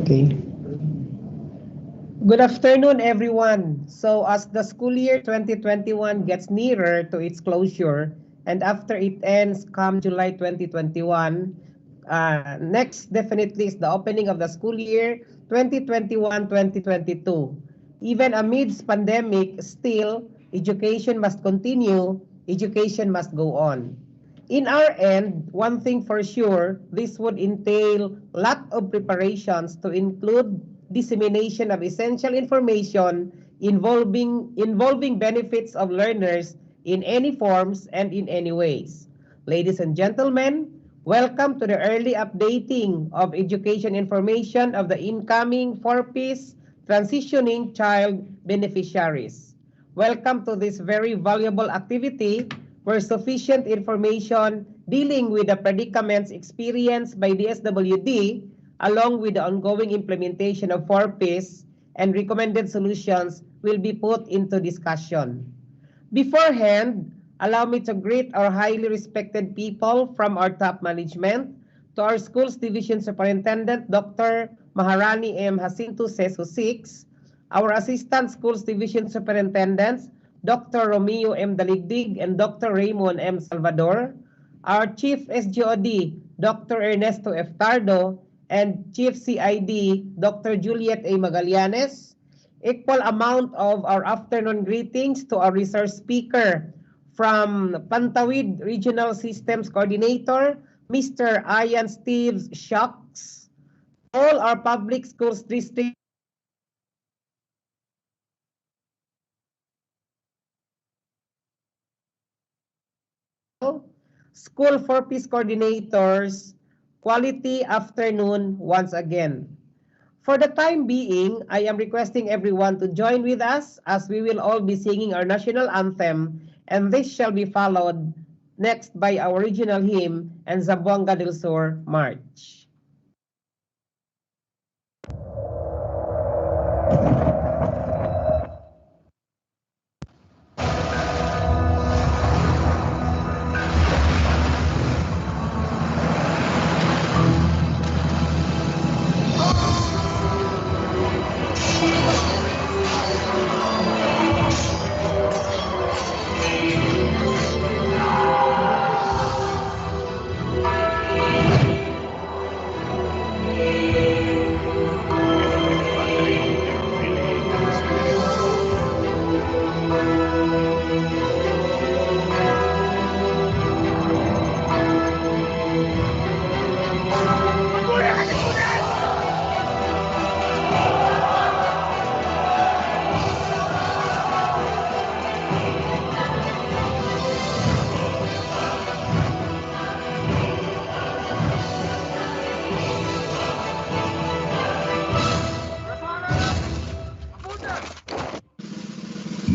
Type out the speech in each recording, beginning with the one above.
Okay. Good afternoon, everyone. So, as the school year 2021 gets nearer to its closure, and after it ends come July 2021, next definitely is the opening of the school year 2021-2022. Even amidst pandemic, still, education must continue, education must go on. In our end, one thing for sure, this would entail lot of preparations to include dissemination of essential information involving benefits of learners in any forms and in any ways. Ladies and gentlemen, welcome to the early updating of education information of the incoming 4P's transitioning child beneficiaries. Welcome to this very valuable activity where sufficient information dealing with the predicaments experienced by the SWD along with the ongoing implementation of 4Ps and recommended solutions will be put into discussion. Beforehand, allow me to greet our highly respected people from our top management, to our Schools Division Superintendent, Dr. Maharani M. Jacinto Seso 6, our Assistant Schools Division Superintendents, Dr. Romeo M. Daligdig and Dr. Raymond M. Salvador, our Chief SGOD, Dr. Ernesto F. Tardo, and Chief CID, Dr. Juliet A. Magallanes. Equal amount of our afternoon greetings to our resource speaker from Pantawid Regional Systems Coordinator, Mr. Ian Steves Shocks. All our public schools district School for Peace Coordinators, quality afternoon once again. For the time being, I am requesting everyone to join with us as we will all be singing our national anthem, and this shall be followed next by our regional hymn and Zamboanga del Sur March.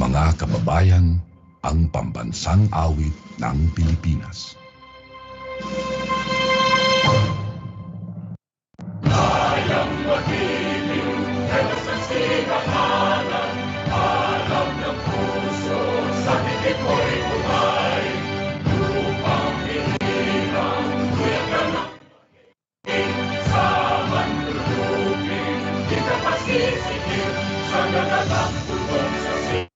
Mga kababayan, ang pambansang awit ng Pilipinas. Kayang mag-ibig, sa sigahanan, alam ng puso, sa titik mo'y buhay. Lupang hinirang, kuya ka na sa manlulupin, di ka pasisigil, sa nagalang tulong sa sigahanan.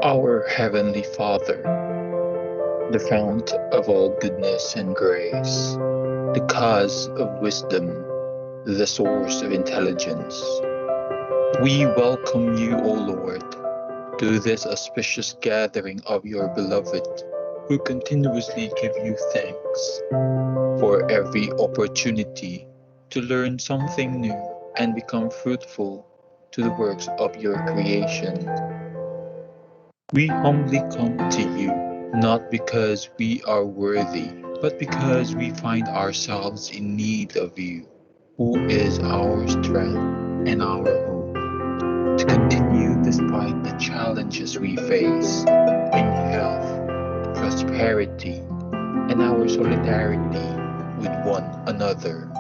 Our Heavenly Father, the fount of all goodness and grace, the cause of wisdom, the source of intelligence, we welcome you, O Lord, to this auspicious gathering of your beloved, who continuously give you thanks for every opportunity to learn something new and become fruitful to the works of your creation. We humbly come to you, not because we are worthy, but because we find ourselves in need of you, who is our strength and our hope, to continue despite the challenges we face in health, prosperity, and our solidarity with one another.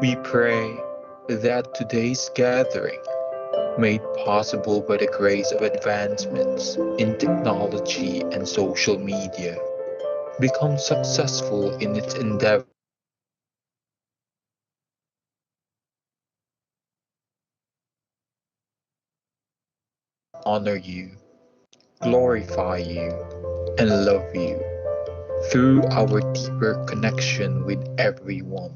We pray that today's gathering, made possible by the grace of advancements in technology and social media, becomes successful in its endeavor to honor you, glorify you, and love you through our deeper connection with everyone.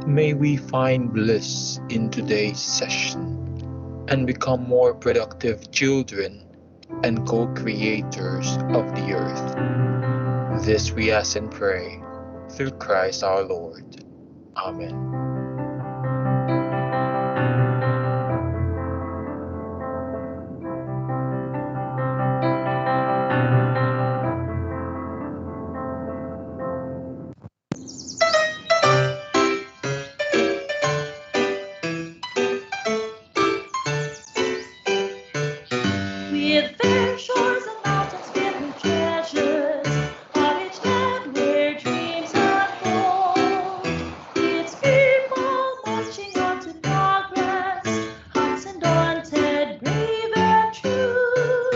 May we find bliss in today's session and become more productive children and co creators of the earth. This we ask and pray through Christ our Lord. Amen. With fair shores and mountains filled with treasures, on each land where dreams unfold, its people marching on to progress, hearts undaunted, brave and true.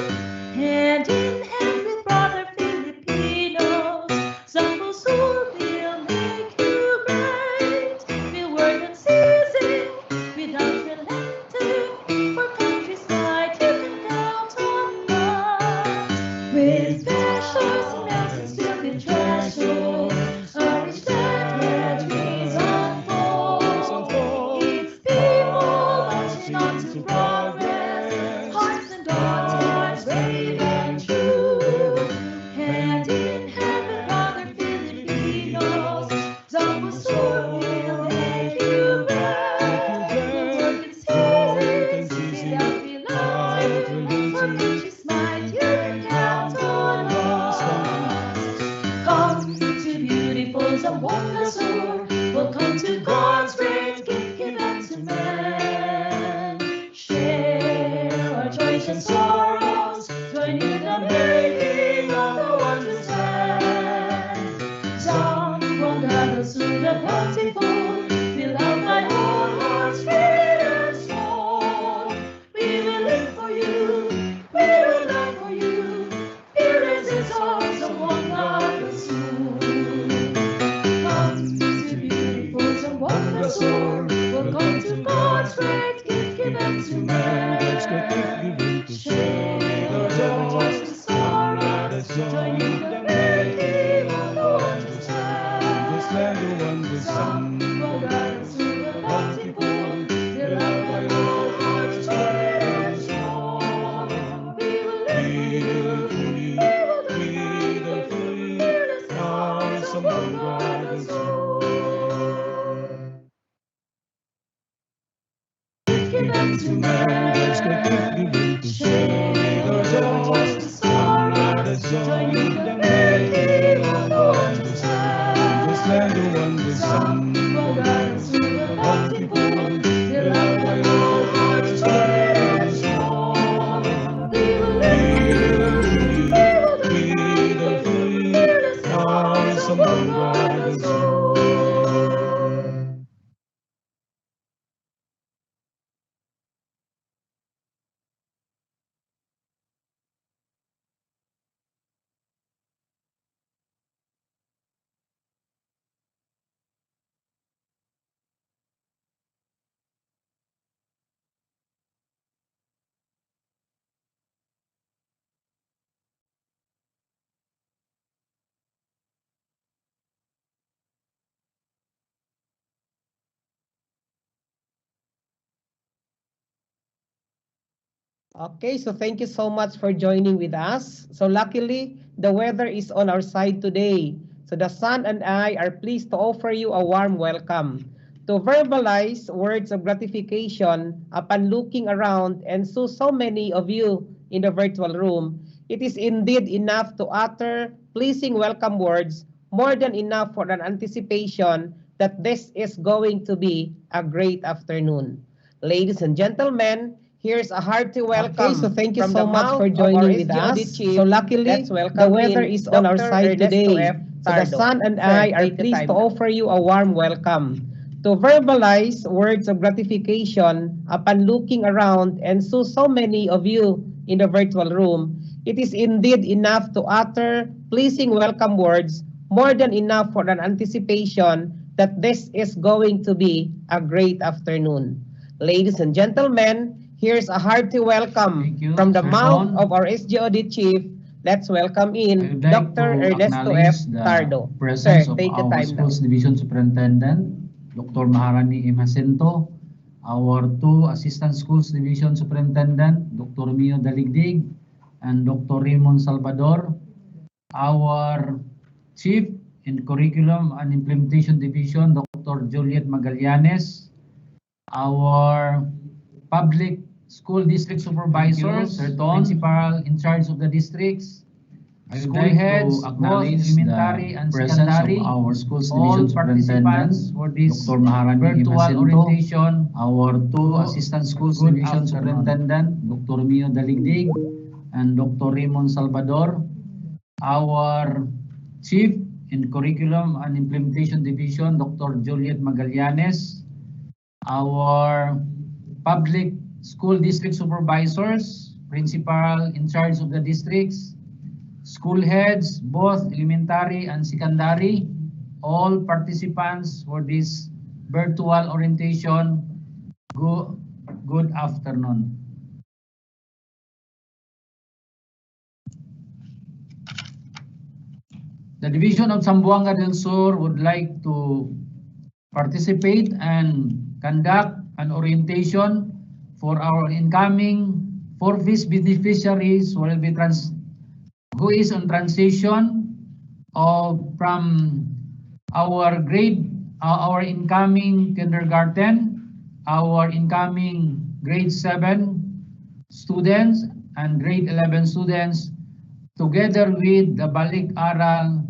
Hand in hand with brother Filipinos, Zambo Sur will make you great. We'll work unceasing, without relenting, for country's might you can count on us. With fair shores and mountains filled with treasures, on each land where dreams unfold, its people marching on to progress, hearts and daughters brave and true. Hand in hand with brother Filipinos, Zambusur will make you great. We'll work in seasons without relenting, for country's might you can count on us. Come to beautiful Zamboanga Sur, we'll come to God's great gift given to man. Share our joys and sorrows, join in the making of the wondrous land. Zamboanga Sur the bountiful, we love thy whole heart, spirit and soul. We will live for you, we will die for you. Here is our Zamboanga Sur. Come to beautiful Zamboanga Sur, we'll come to God's great gift given to man. Share our joys and sorrows, join in the making of the wondrous land. Zamboanga Sur the bountiful, we love thy whole heart, spirit and soul. We will live for you, we will die for you. Fearless is our Zamboanga Sur. Given to man, share our joys and sorrows, join in the making of the wondrous land. Zamboanga Sur the bountiful, we love thy whole heart, spirit and soul. We will live for you, we will die for you. Fearless is our Zamboanga Sur. Okay, so thank you so much for joining with us. So luckily, the weather is on our side today. So the sun and I are pleased to offer you a warm welcome. To verbalize words of gratification upon looking around and so many of you in the virtual room, it is indeed enough to utter pleasing welcome words, more than enough for an anticipation that this is going to be a great afternoon. Ladies and gentlemen, here's a hearty welcome. Okay, so thank you from the so much mouth for of our joining with SGOD us. chief. So luckily, Let's the welcome weather in is on our Dr. side Ernesto today. F. So the Tardo. sun and Sir, I are take the pleased to time now. offer you a warm welcome. To verbalize words of gratification upon looking around and so many of you in the virtual room, it is indeed enough to utter pleasing welcome words, more than enough for an anticipation that this is going to be a great afternoon. Ladies and gentlemen, here's a hearty welcome Thank you, from the Sir mouth Don. of our SGOD chief. Let's welcome I in would like Dr. to Ernesto F. acknowledge the Tardo. presence Sir, of take the our time now. Schools Division Superintendent, Dr. Maharani M. Jacinto, our two Assistant Schools Division Superintendent, Dr. Mio Daligdig and Dr. Raymond Salvador, our Chief in Curriculum and Implementation Division, Dr. Juliet Magallanes, our Public School District Supervisors, Sir Ton. Principal in charge of the districts, I would school like heads, to both acknowledge elementary the and presence of secondary, our Schools all Division Superintendent, participants for this Dr. Maharani virtual Jacinto, orientation, our two Go- Assistant Schools good Division afternoon. Superintendent, Dr. Mio Daligdig and Dr. Raymond Salvador, our Chief in Curriculum and Implementation Division, Dr. Juliet Magallanes, our Public School District Supervisors, Principal in charge of the districts, school heads, both elementary and secondary, all participants for this virtual orientation. Good afternoon. The Division of Zamboanga del Sur would like to participate and conduct an orientation for our incoming 4P's beneficiaries who is on transition from our incoming kindergarten, our incoming grade 7 students and grade 11 students, together with the Balik Aral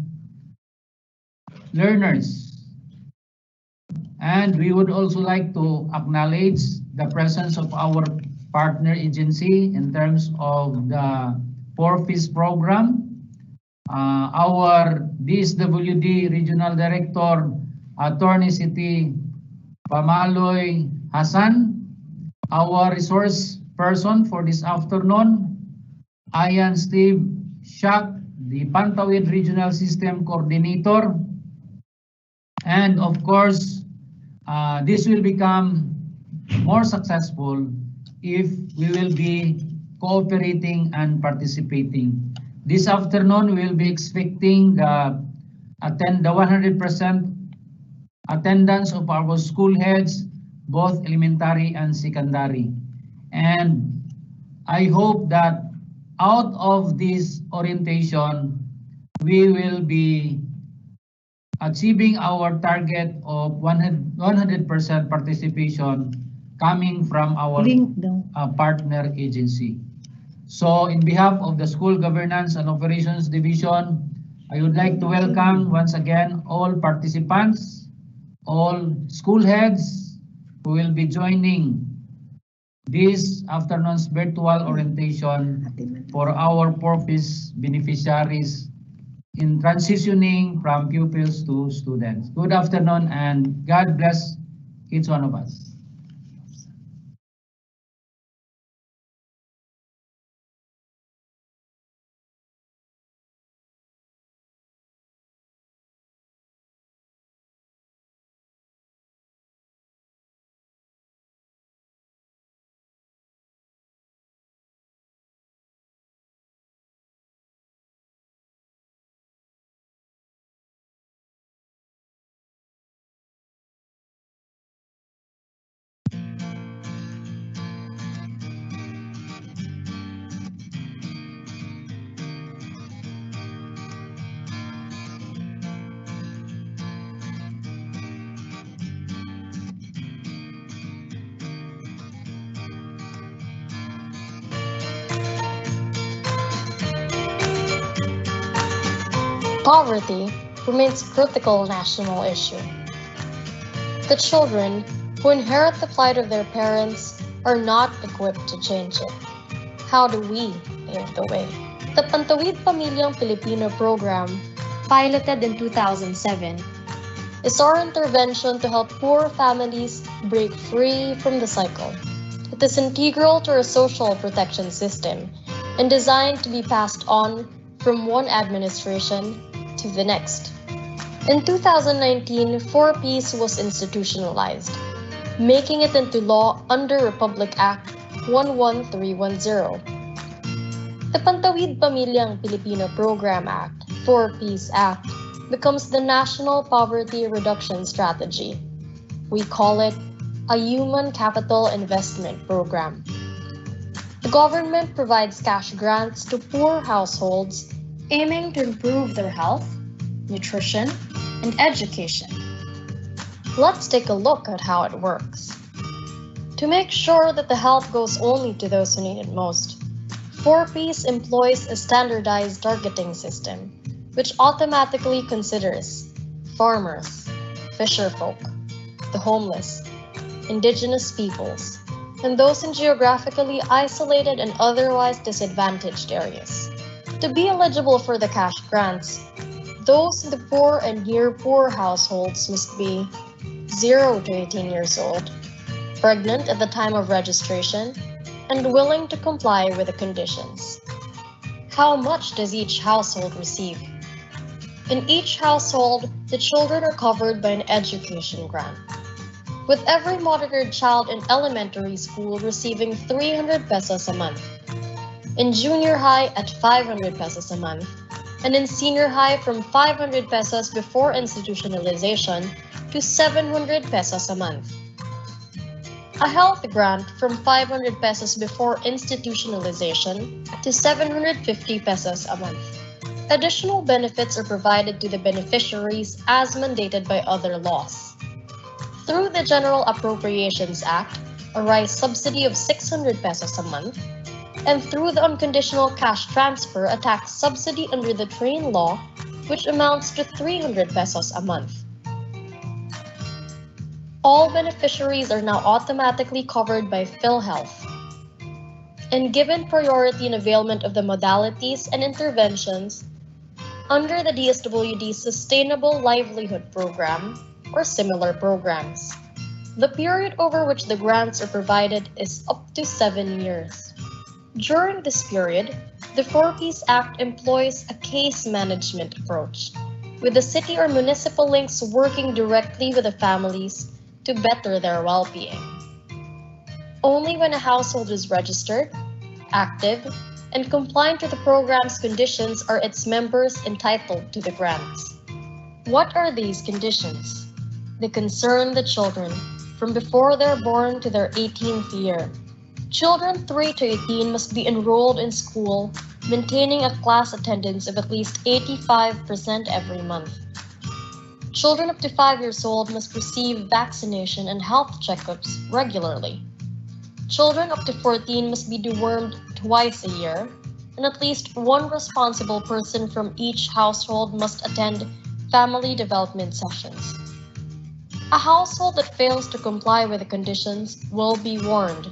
learners. And we would also like to acknowledge the presence of our partner agency in terms of the 4P's program. Our DSWD Regional Director, Attorney City Pamaloy Hassan, our resource person for this afternoon, Ayan Steve Shak, the Pantawid Regional System Coordinator, and of course, this will become more successful if we will be cooperating and participating. This afternoon, we will be expecting the 100% attendance of our school heads, both elementary and secondary. And I hope that out of this orientation, we will be achieving our target of 100% participation coming from our partner agency. So in behalf of the School Governance and Operations Division, I would like to welcome once again all participants, all school heads who will be joining this afternoon's virtual orientation for our purpose beneficiaries in transitioning from pupils to students. Good afternoon and God bless each one of us. Poverty remains a critical national issue. The children who inherit the plight of their parents are not equipped to change it. How do we pave the way? The Pantawid Pamilyang Pilipino program, piloted in 2007, is our intervention to help poor families break free from the cycle. It is integral to our social protection system and designed to be passed on from one administration to the next. In 2019, 4P's was institutionalized, making it into law under Republic Act 11310. The Pantawid Pamilyang Pilipino Program Act, 4P's Act, becomes the National Poverty Reduction Strategy. We call it a Human Capital Investment Program. The government provides cash grants to poor households aiming to improve their health, nutrition, and education. Let's take a look at how it works. To make sure that the help goes only to those who need it most, 4P's employs a standardized targeting system, which automatically considers farmers, fisherfolk, the homeless, indigenous peoples, and those in geographically isolated and otherwise disadvantaged areas. To be eligible for the cash grants, those in the poor and near poor households must be 0 to 18 years old, pregnant at the time of registration, and willing to comply with the conditions. How much does each household receive? In each household, the children are covered by an education grant, with every monitored child in elementary school receiving 300 pesos a month, in junior high at 500 pesos a month, and in senior high from 500 pesos before institutionalization to 700 pesos a month. A health grant from 500 pesos before institutionalization to 750 pesos a month. Additional benefits are provided to the beneficiaries as mandated by other laws. Through the General Appropriations Act, a rice subsidy of 600 pesos a month, and through the unconditional cash transfer, a tax subsidy under the train law, which amounts to 300 pesos a month. All beneficiaries are now automatically covered by PhilHealth and given priority in availment of the modalities and interventions under the DSWD Sustainable Livelihood Program or similar programs. The period over which the grants are provided is up to 7 years. During this period, the 4P's Act employs a case management approach, with the city or municipal links working directly with the families to better their well-being. Only when a household is registered, active, and compliant to the program's conditions are its members entitled to the grants. What are these conditions? They concern the children from before they're born to their 18th year. Children 3 to 18 must be enrolled in school, maintaining a class attendance of at least 85% every month. Children up to 5 years old must receive vaccination and health checkups regularly. Children up to 14 must be dewormed twice a year, and at least one responsible person from each household must attend family development sessions. A household that fails to comply with the conditions will be warned.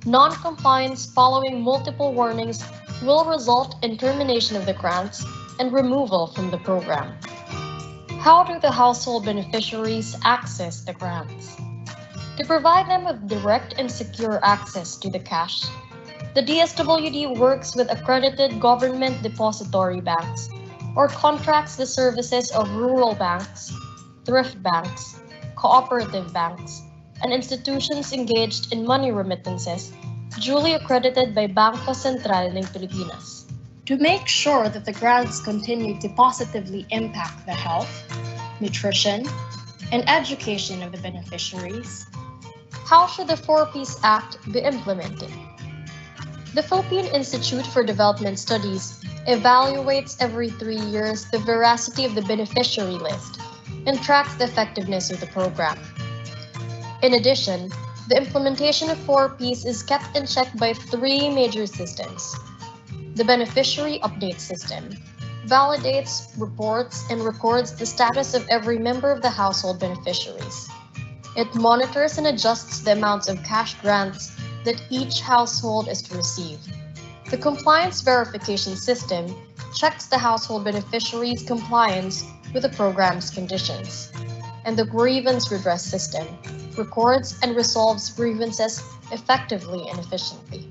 Non-compliance following multiple warnings will result in termination of the grants and removal from the program. How do the household beneficiaries access the grants? To provide them with direct and secure access to the cash, the DSWD works with accredited government depository banks or contracts the services of rural banks, thrift banks, cooperative banks, and institutions engaged in money remittances duly accredited by Bangko Sentral ng Pilipinas. To make sure that the grants continue to positively impact the health, nutrition, and education of the beneficiaries, how should the 4P's Act be implemented? The Philippine Institute for Development Studies evaluates every 3 years the veracity of the beneficiary list and tracks the effectiveness of the program. In addition, the implementation of 4P's is kept in check by 3 major systems: the Beneficiary Update System, validates, reports, and records the status of every member of the household beneficiaries. It monitors and adjusts the amounts of cash grants that each household is to receive. The compliance verification system checks the household beneficiaries' compliance with the program's conditions. And the grievance redress system records and resolves grievances effectively and efficiently.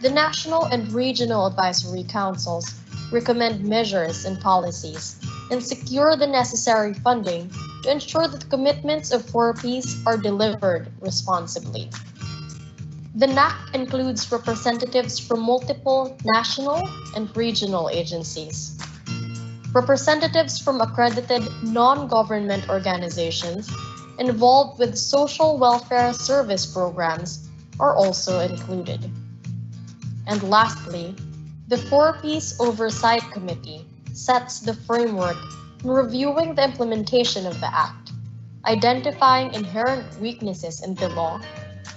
The national and regional advisory councils recommend measures and policies and secure the necessary funding to ensure that the commitments of 4Ps are delivered responsibly. The NAC includes representatives from multiple national and regional agencies. Representatives from accredited non-government organizations involved with social welfare service programs are also included. And lastly, the 4Ps Oversight Committee sets the framework in reviewing the implementation of the Act, identifying inherent weaknesses in the law,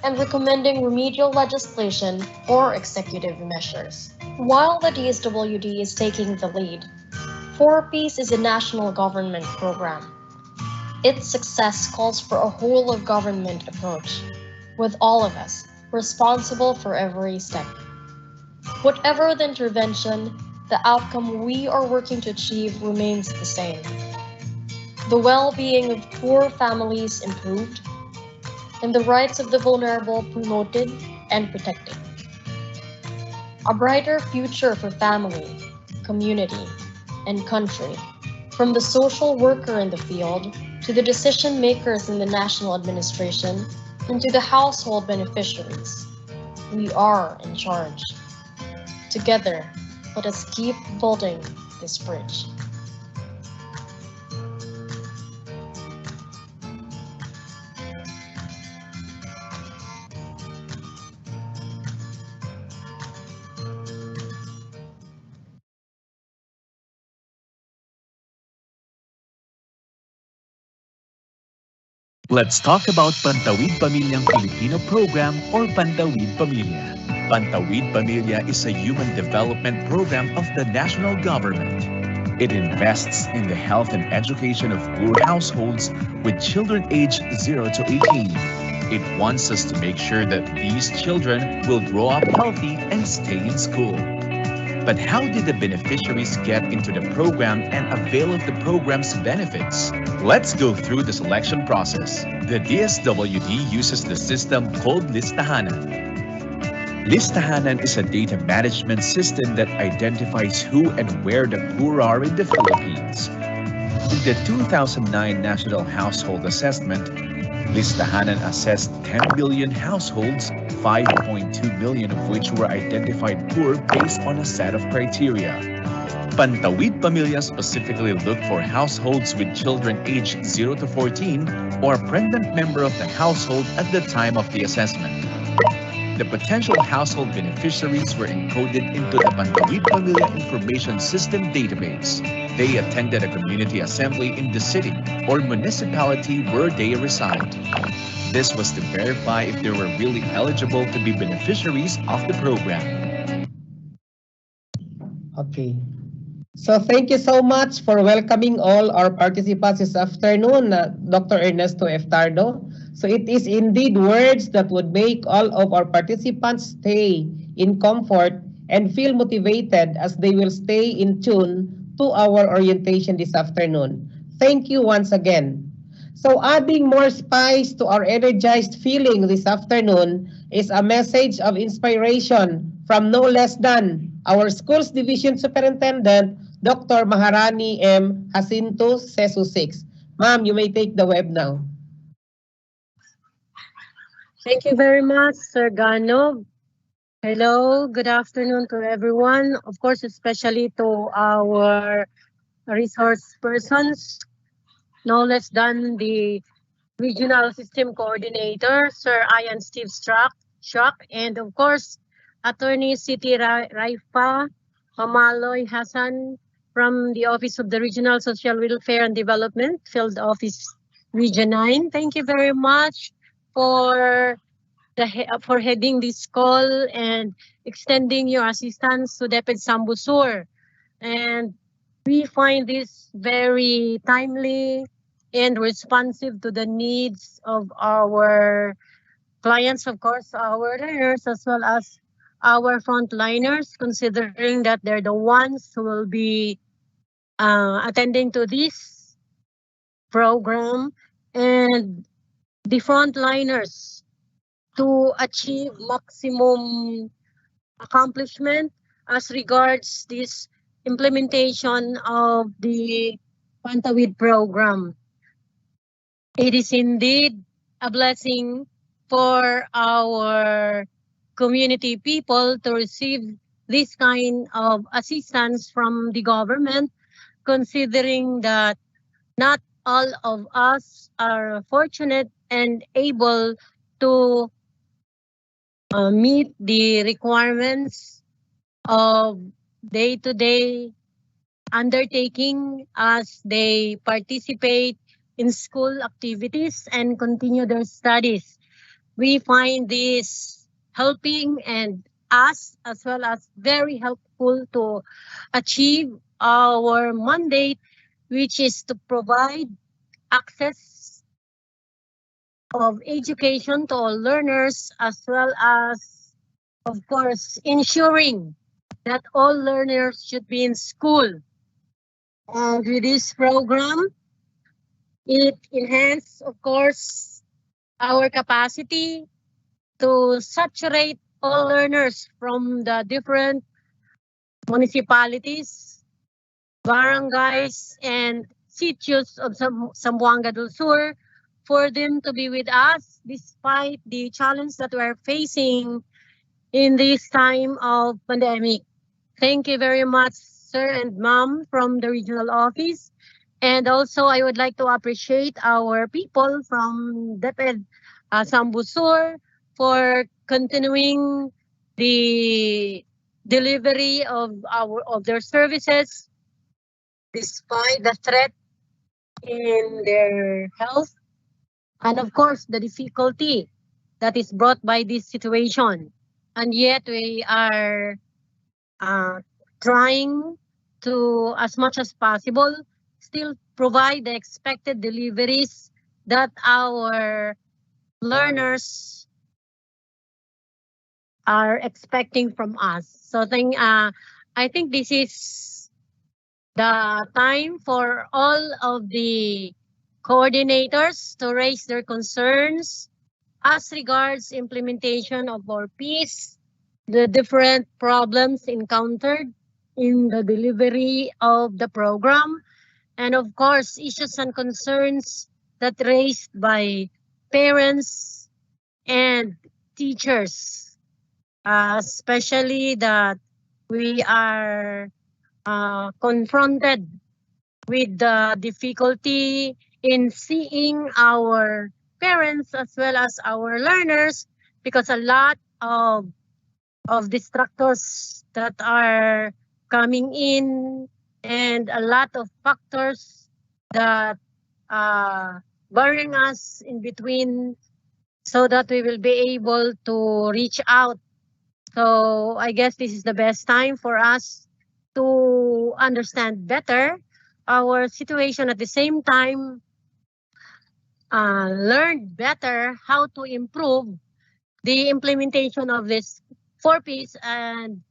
and recommending remedial legislation or executive measures. While the DSWD is taking the lead, 4Ps is a national government program. Its success calls for a whole-of-government approach, with all of us responsible for every step. Whatever the intervention, the outcome we are working to achieve remains the same. The well-being of poor families improved, and the rights of the vulnerable promoted and protected. A brighter future for family, community, and country, from the social worker in the field to the decision makers in the national administration and to the household beneficiaries. We are in charge. Together, let us keep building this bridge. Let's talk about Pantawid Pamilyang Filipino program or Pantawid Pamilya. Pantawid Pamilya is a human development program of the national government. It invests in the health and education of poor households with children aged 0 to 18. It wants us to make sure that these children will grow up healthy and stay in school. But how did the beneficiaries get into the program and avail of the program's benefits? Let's go through the selection process. The DSWD uses the system called Listahanan. Listahanan is a data management system that identifies who and where the poor are in the Philippines. In the 2009 National Household Assessment, Listahanan assessed 10 million households, 5.2 million of which were identified poor based on a set of criteria. Pantawid Pamilya specifically looked for households with children aged 0 to 14 or a pregnant member of the household at the time of the assessment. The potential household beneficiaries were encoded into the Pantawid Pamilya Information System database. They attended a community assembly in the city or municipality where they reside. This was to verify if they were really eligible to be beneficiaries of the program. Okay. So thank you so much for welcoming all our participants this afternoon, Dr. Ernesto Eftardo. So it is indeed words that would make all of our participants stay in comfort and feel motivated as they will stay in tune to our orientation this afternoon. Thank you once again. So adding more spice to our energized feeling this afternoon is a message of inspiration from no less than our Schools Division Superintendent, Dr. Maharani M. Jacinto Sesu 6. Ma'am, you may take the web now. Thank you very much, Sir Gano. Hello, good afternoon to everyone. Of course, especially to our resource persons, no less than the Regional System Coordinator, Sir Ian Steve Shock, and of course, Attorney Siti Raifa Mamaloy Hassan from the Office of the Regional Social Welfare and Development, Field Office Region 9. Thank you very much for heading this call and extending your assistance to DepEd Sambusur. and we find this very timely and responsive to the needs of our clients, of course, our learners, as well as our frontliners, considering that they're the ones who will be attending to this program, and the frontliners to achieve maximum accomplishment as regards this implementation of the Pantawid program. It is indeed a blessing for our community people to receive this kind of assistance from the government, considering that not all of us are fortunate and able to meet the requirements of day-to-day undertaking as they participate in school activities and continue their studies. We find this helping and us as well as very helpful to achieve our mandate, which is to provide access of education to all learners, as well as, of course, ensuring that all learners should be in school. And with this program, it enhances, of course, our capacity to saturate all learners from the different municipalities, barangays, and sitios of Zamboanga del Sur for them to be with us despite the challenge that we're facing in this time of pandemic. Thank you very much, sir and ma'am, from the regional office. And also, I would like to appreciate our people from DepEd Sambusur for continuing the delivery of their services despite the threat in their health, and of course the difficulty that is brought by this situation. And yet we are trying to, as much as possible, still provide the expected deliveries that our learners are expecting from us. So I think this is the time for all of the coordinators to raise their concerns as regards implementation of 4P's, the different problems encountered in the delivery of the program, and of course, issues and concerns that raised by parents and teachers, especially that we are confronted with the difficulty in seeing our parents as well as our learners, because a lot of distractors that are coming in and a lot of factors that barring us in between so that we will be able to reach out. So I guess this is the best time for us to understand better our situation, at the same time learn better how to improve the implementation of this 4Ps and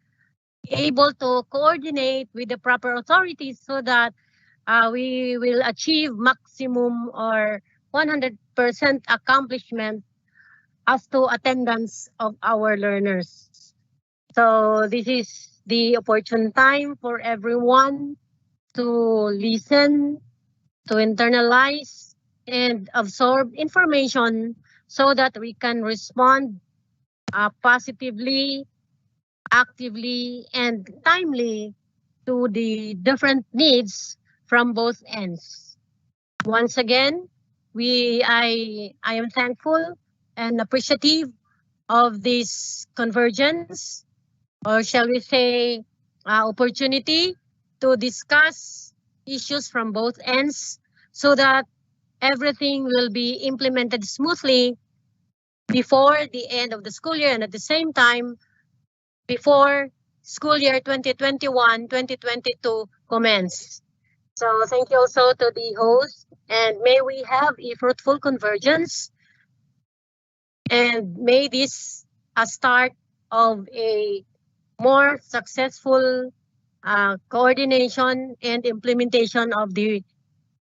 able to coordinate with the proper authorities so that we will achieve maximum or 100% accomplishment as to attendance of our learners. So this is the opportune time for everyone to listen, to internalize, and absorb information so that we can respond positively, actively, and timely to the different needs from both ends. Once again, I am thankful and appreciative of this convergence, or shall we say, opportunity to discuss issues from both ends so that everything will be implemented smoothly before the end of the school year, and at the same time, before school year 2021-2022 commence. So thank you also to the host, and may we have a fruitful convergence, and may this a start of a more successful coordination and implementation of the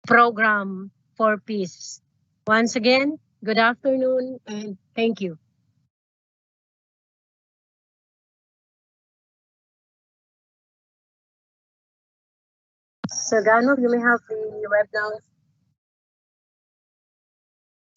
program for peace. Once again, good afternoon and thank you. Sir Gano, you may have the web now.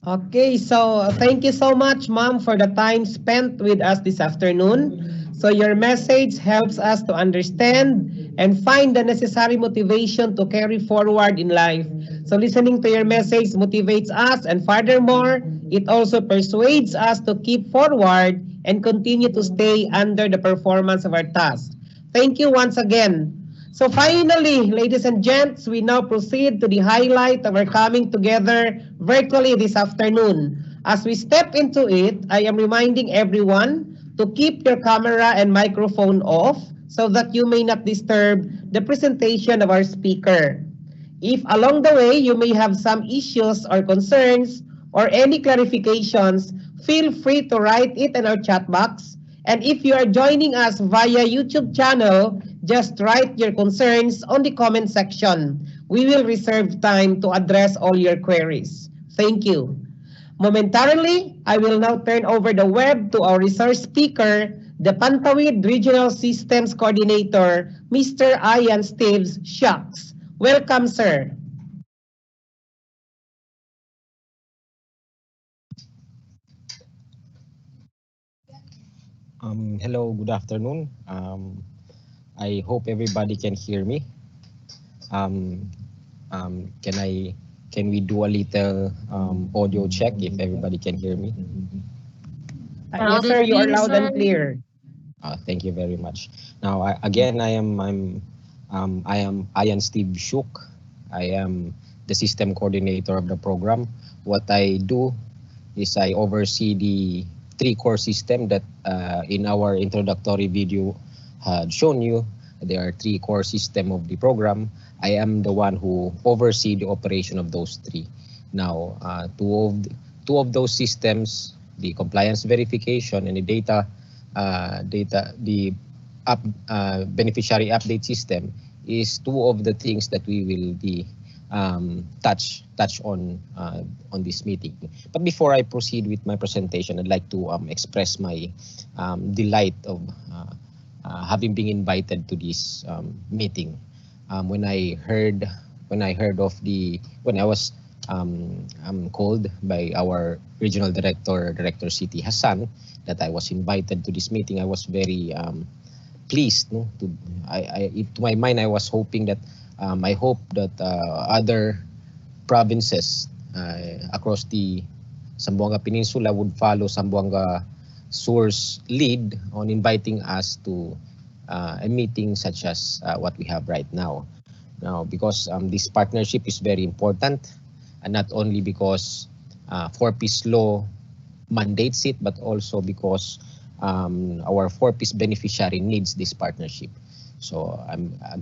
Okay, so thank you so much, Ma'am, for the time spent with us this afternoon. So your message helps us to understand and find the necessary motivation to carry forward in life. So listening to your message motivates us, and furthermore, it also persuades us to keep forward and continue to stay under the performance of our task. Thank you once again. So finally, ladies and gents, we now proceed to the highlight of our coming together virtually this afternoon. As we step into it, I am reminding everyone to keep your camera and microphone off so that you may not disturb the presentation of our speaker. If along the way you may have some issues or concerns or any clarifications, feel free to write it in our chat box. And if you are joining us via YouTube channel, just write your concerns on the comment section. We will reserve time to address all your queries. Thank you. Momentarily, I will now turn over the web to our resource speaker, the Pantawid Regional Systems Coordinator, Mr. Ian Steves Shucks. Welcome, sir. Hello, good afternoon. I hope everybody can hear me. Can we do a little audio check if everybody can hear me? Yes, sir, you are loud and clear. Thank you very much. Now, I am Ian Steve Shook. I am the system coordinator of the program. What I do is I oversee the 3 core system that in our introductory video had shown you. There are 3 core system of the program. I am the one who oversee the operation of those 3. Now, two of those systems, the compliance verification and the beneficiary update system, is 2 of the things that we will be touch on this meeting. But before I proceed with my presentation, I'd like to express my delight of having been invited to this meeting. When I was called by our regional director, Director City Hassan, that I was invited to this meeting, I was very pleased. No? To my mind, I was hoping that I hope that other provinces across the Zamboanga Peninsula would follow Zamboanga Sur's lead on inviting us to a meeting such as what we have right now. Now, because this partnership is very important, and not only because 4P's law mandates it, but also because our 4P's beneficiary needs this partnership. So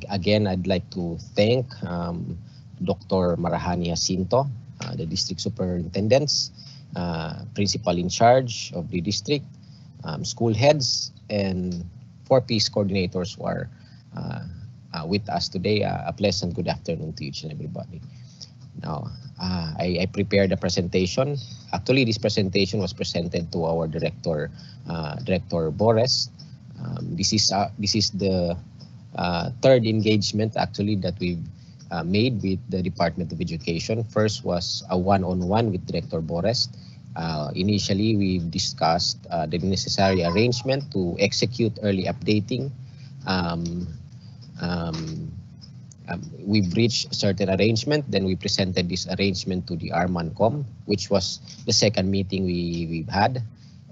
again, I'd like to thank Dr. Marahani Jacinto, the district superintendents, principal in charge of the district, school heads, and 4P's coordinators who are with us today. A pleasant good afternoon to each and everybody. Now, I prepared a presentation. Actually, this presentation was presented to our director, Director Boris. This is the 3rd engagement actually that we've made with the Department of Education. First was a one-on-one with Director Boris. Initially, we've discussed the necessary arrangement to execute early updating. We've reached a certain arrangement. Then we presented this arrangement to the Armancom, which was the 2nd meeting we've had.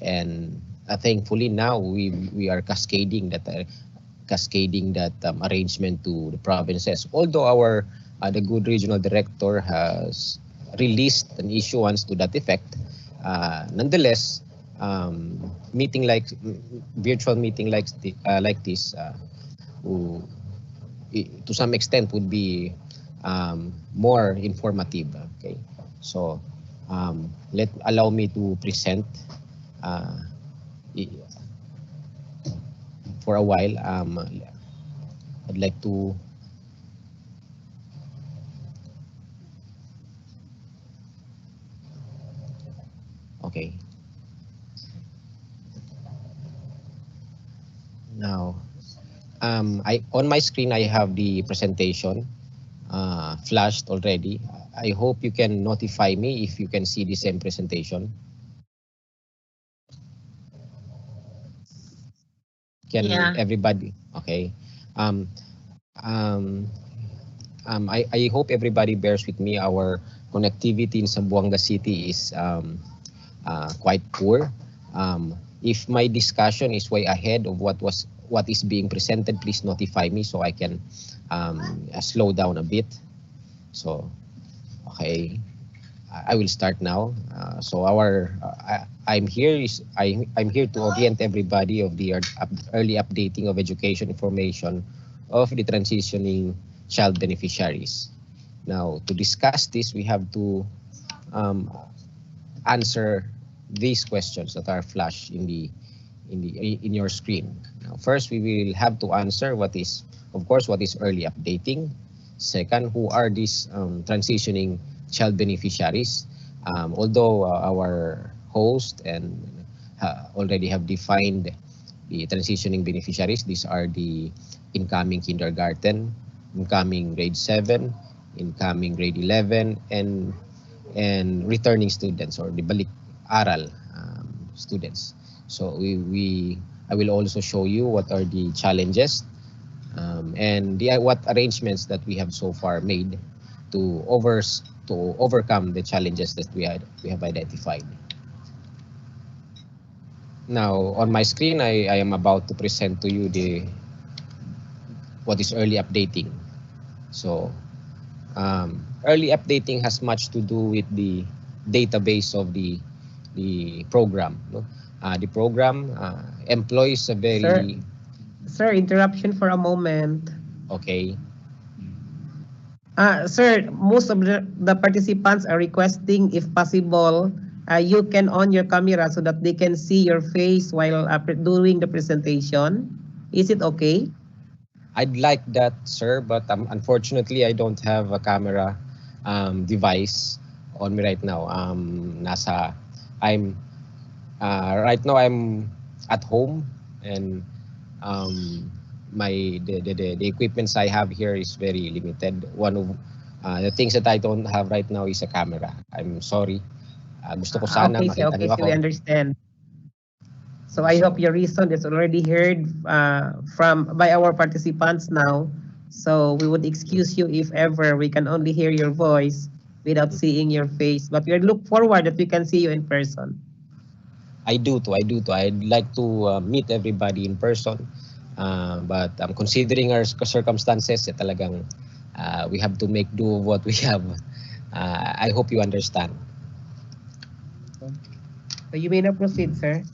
And thankfully now we are cascading that arrangement to the provinces. Although our the good regional director has released an issuance to that effect, nonetheless, meeting like virtual meeting like this, to some extent would be more informative. Okay, so allow me to present uh, for a while. I'd like to okay. Now, I on my screen I have the presentation flashed already. I hope you can notify me if you can see the same presentation. Can Yeah. everybody? Okay. Um, um, I hope everybody bears with me. Our connectivity in Zamboanga City is quite poor. If my discussion is way ahead of what is being presented, please notify me so I can slow down a bit. So, okay, I will start now. So I'm here to orient everybody of the early updating of education information of the transitioning child beneficiaries. Now, to discuss this, we have to answer these questions that are flashed in your screen. Now, first, we will have to answer what is early updating. Second, who are these transitioning child beneficiaries? Although our host and already have defined the transitioning beneficiaries, these are the incoming kindergarten, incoming grade 7, incoming grade 11, and returning students, or the balik aral students. So I will also show you what are the challenges and what arrangements that we have so far made to overcome the challenges that we have identified. Now, on my screen, I am about to present to you what is early updating. So, early updating has much to do with the database of the program. No? The program employs a very... Sir, interruption for a moment. Okay. Sir, most of the participants are requesting, if possible, you can on your camera so that they can see your face while doing the presentation. Is it okay? I'd like that, sir, but unfortunately, I don't have a camera device on me right now. Right now I'm at home, and the equipments I have here is very limited. One of the things that I don't have right now is a camera. I'm sorry. Gusto ko sana makita niyo ako. We understand. So I hope your reason is already heard by our participants now. So we would excuse you if ever we can only hear your voice without seeing your face. But we look forward that we can see you in person. I do too. I'd like to meet everybody in person. But considering our circumstances, talagang we have to make do of what we have. I hope you understand. So you may now proceed, sir.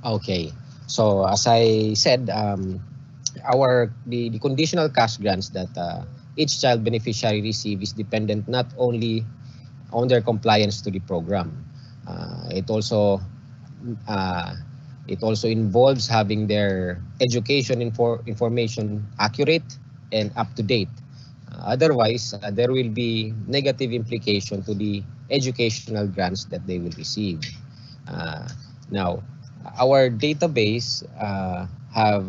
Okay. So as I said, the conditional cash grants that each child beneficiary receive is dependent not only on their compliance to the program. It also involves having their education information accurate and up to date. Otherwise, there will be negative implication to the educational grants that they will receive. Now, our database have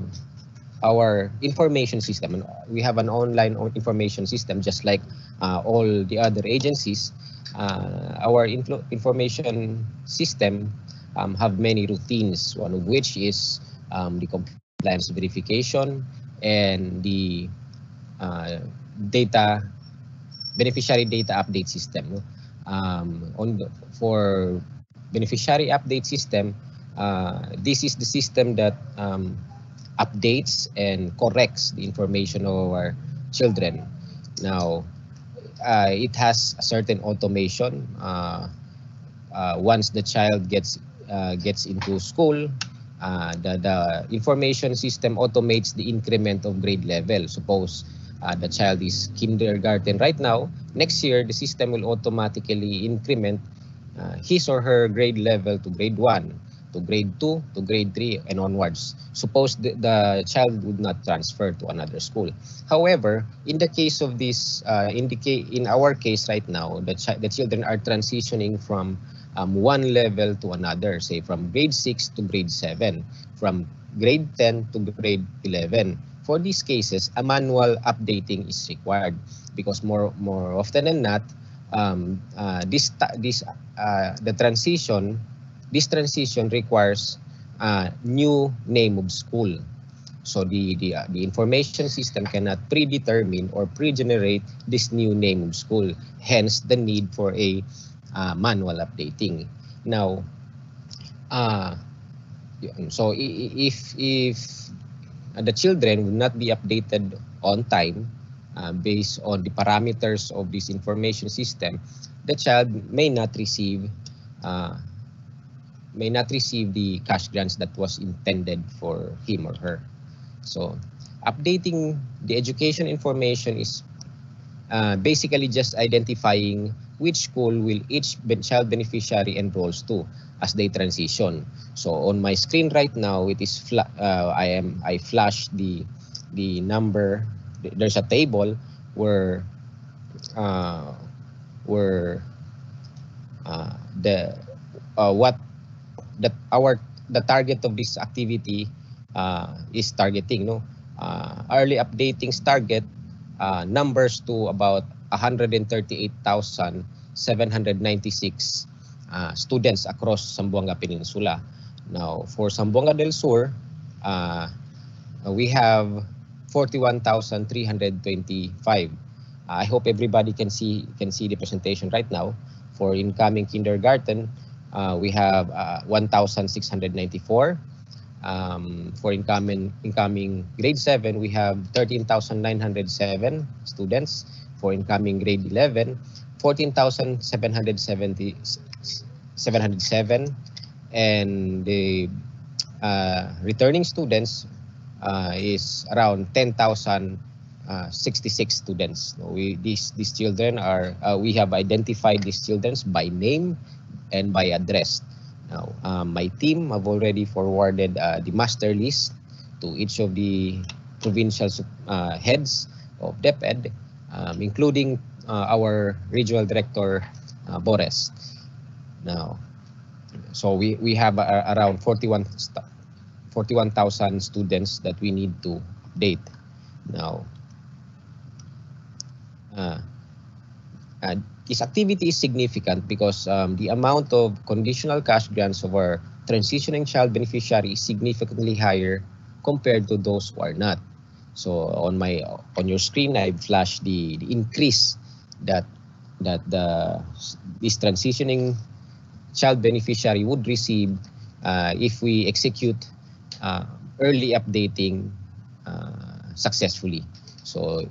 our information system. We have an online information system, just like all the other agencies. Our information system have many routines, one of which is the compliance verification and the beneficiary data update system. For beneficiary update system, this is the system that updates and corrects the information of our children. Now, it has a certain automation. Once the child gets gets into school, the information system automates the increment of grade level. Suppose the child is kindergarten right now, next year the system will automatically increment his or her grade level to grade 1, to grade 2, to grade 3, and onwards. Suppose the child would not transfer to another school. However, in the case of this, in our case right now, the children are transitioning from one level to another, say from grade 6 to grade 7, from grade 10 to grade 11. For these cases, a manual updating is required because more often than not, this transition requires new name of school. So the information system cannot predetermine or pre-generate this new name of school. Hence the need for a manual updating. Now, so if the children will not be updated on time based on the parameters of this information system, the child may not receive the cash grants that was intended for him or her. So updating the education information is basically just identifying which school will each child beneficiary enrolls to as they transition. So on my screen right now, it is I flash the number. There's a table where the target of this activity is targeting. Early updatings target numbers to about 138,796 students across Zamboanga Peninsula. Now, for Zamboanga del Sur, we have 41,325. I hope everybody can see the presentation right now. For incoming kindergarten, we have 1,694. For incoming grade 7, we have 13,907 students. For incoming grade 11, 14,707, and the returning students is around 10,066 students. These children are we have identified these children by name and by address. Now, my team have already forwarded the master list to each of the provincial heads of DepEd, including our regional director, Boris. Now, so we have around 41,000 students that we need to date. Now, this activity is significant because the amount of conditional cash grants of our transitioning child beneficiary is significantly higher compared to those who are not. So on your screen, I've flashed the increase that this transitioning child beneficiary would receive if we execute early updating successfully. So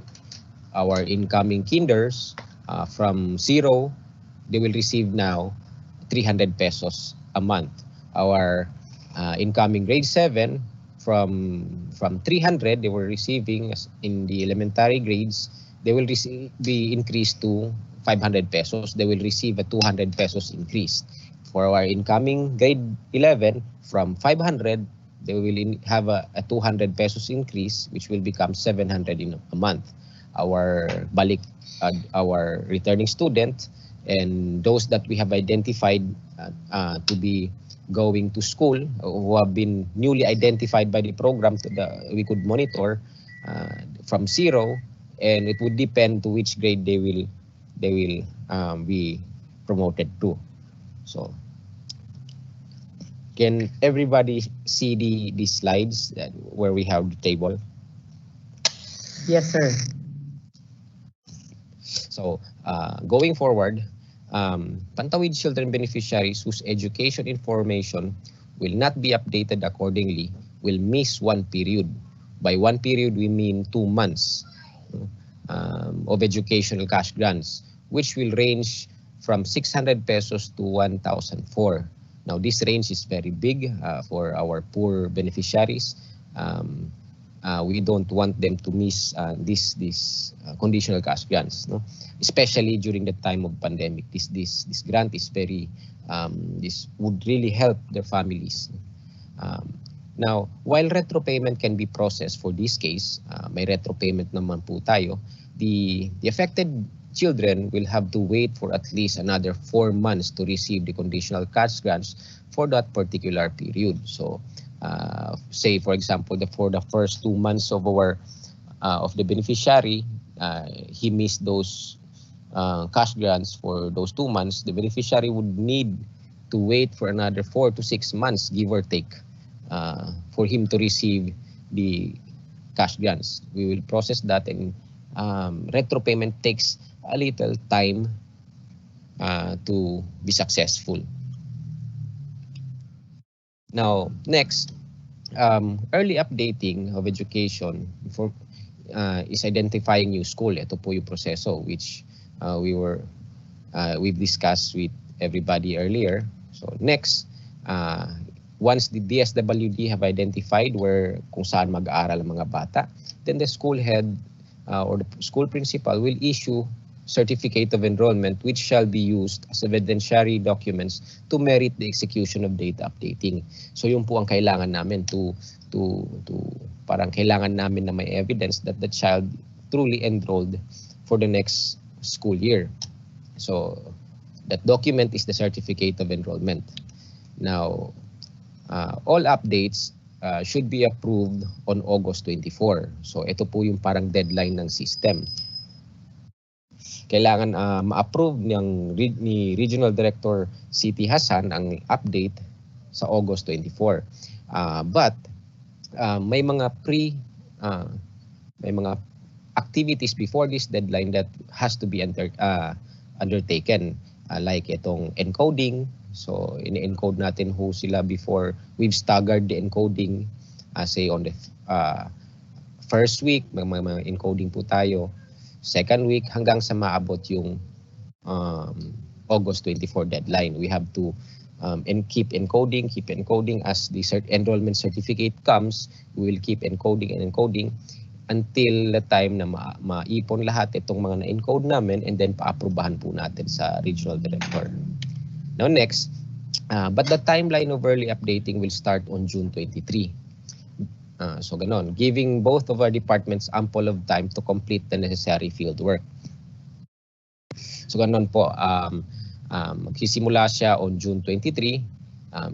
our incoming kinders from 0, they will receive now 300 pesos a month. Our incoming grade 7, from 300 they were receiving in the elementary grades, they will be increased to 500 pesos. They will receive a 200 pesos increase. For our incoming grade 11, from 500, they will have a 200 pesos increase, which will become 700 in a month. Our returning student and those that we have identified to be going to school, who have been newly identified by the program, we could monitor from 0, and it would depend to which grade they will be promoted to. So, can everybody see the slides where we have the table? Yes, sir. So, going forward, Pantawid children beneficiaries whose education information will not be updated accordingly will miss one period. By one period, we mean 2 months of educational cash grants, which will range from 600 pesos to 1,004. Now, this range is very big for our poor beneficiaries. We don't want them to miss this conditional cash grants, no? Especially during the time of pandemic. This grant is very this would really help their families. Now, while retro payment can be processed for this case, may retro payment naman po tayo, the affected children will have to wait for at least another 4 months to receive the conditional cash grants for that particular period. So, say for example, for the first 2 months of the beneficiary, he missed those cash grants for those 2 months. The beneficiary would need to wait for another 4 to 6 months, give or take, for him to receive the cash grants. We will process that, and retro payment takes a little time to be successful. Now, next, early updating of education is identifying new school. Ito po yung proseso which we've discussed with everybody earlier. So next, once the DSWD have identified kung saan mag-aaral ang mga bata, then the school head or the school principal will issue certificate of enrollment which shall be used as evidentiary documents to merit the execution of data updating. So yun po ang kailangan namin parang kailangan namin na may evidence that the child truly enrolled for the next school year. So that document is the certificate of enrollment. Now, all updates should be approved on August 24. So ito po yung parang deadline ng system. Kailangan ma-approve ni Regional Director City Hassan ang update sa August 24. But may mga activities before this deadline that has to be undertaken, like itong encoding. So in-encode natin ho sila before we've staggered the encoding. Say on the first week, may mga encoding po tayo. Second week hanggang sa maabot yung August 24 deadline. We have to keep encoding as the enrollment certificate comes. We will keep encoding and encoding until the time na maipon lahat itong mga na-encode namin, and then paaprubahan po natin sa Regional Director. Now next, but the timeline of early updating will start on June 23. So ganon, giving both of our departments ample of time to complete the necessary field work. So ganon po, magsisimula siya on June 23.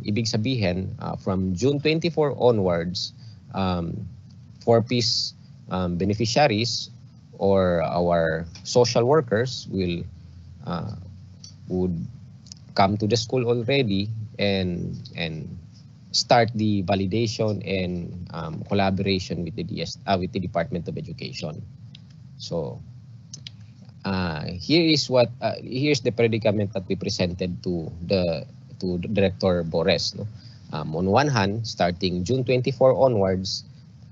Ibig sabihin, from June 24 onwards, 4P's beneficiaries or our social workers would come to the school already and start the validation and collaboration with the Department of Education. So here's the predicament that we presented to Director Bores. No? On one hand, starting June 24 onwards,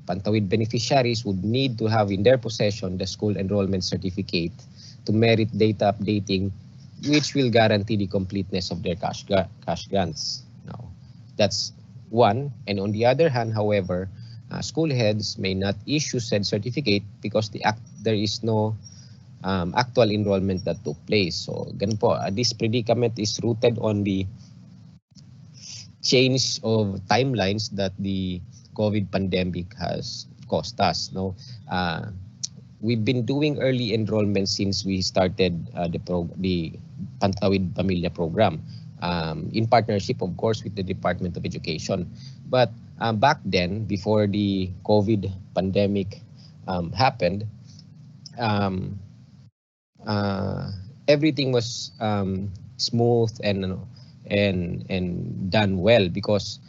Pantawid beneficiaries would need to have in their possession the school enrollment certificate to merit data updating, which will guarantee the completeness of their cash grants. Now, that's one. And on the other hand, however, school heads may not issue said certificate because there is no actual enrollment that took place. So, ganun po, this predicament is rooted on the change of timelines that the COVID pandemic has caused us. No, we've been doing early enrollment since we started the Pantawid Pamilya program, in partnership, of course, with the Department of Education. But back then, before the COVID pandemic happened, everything was smooth and done well because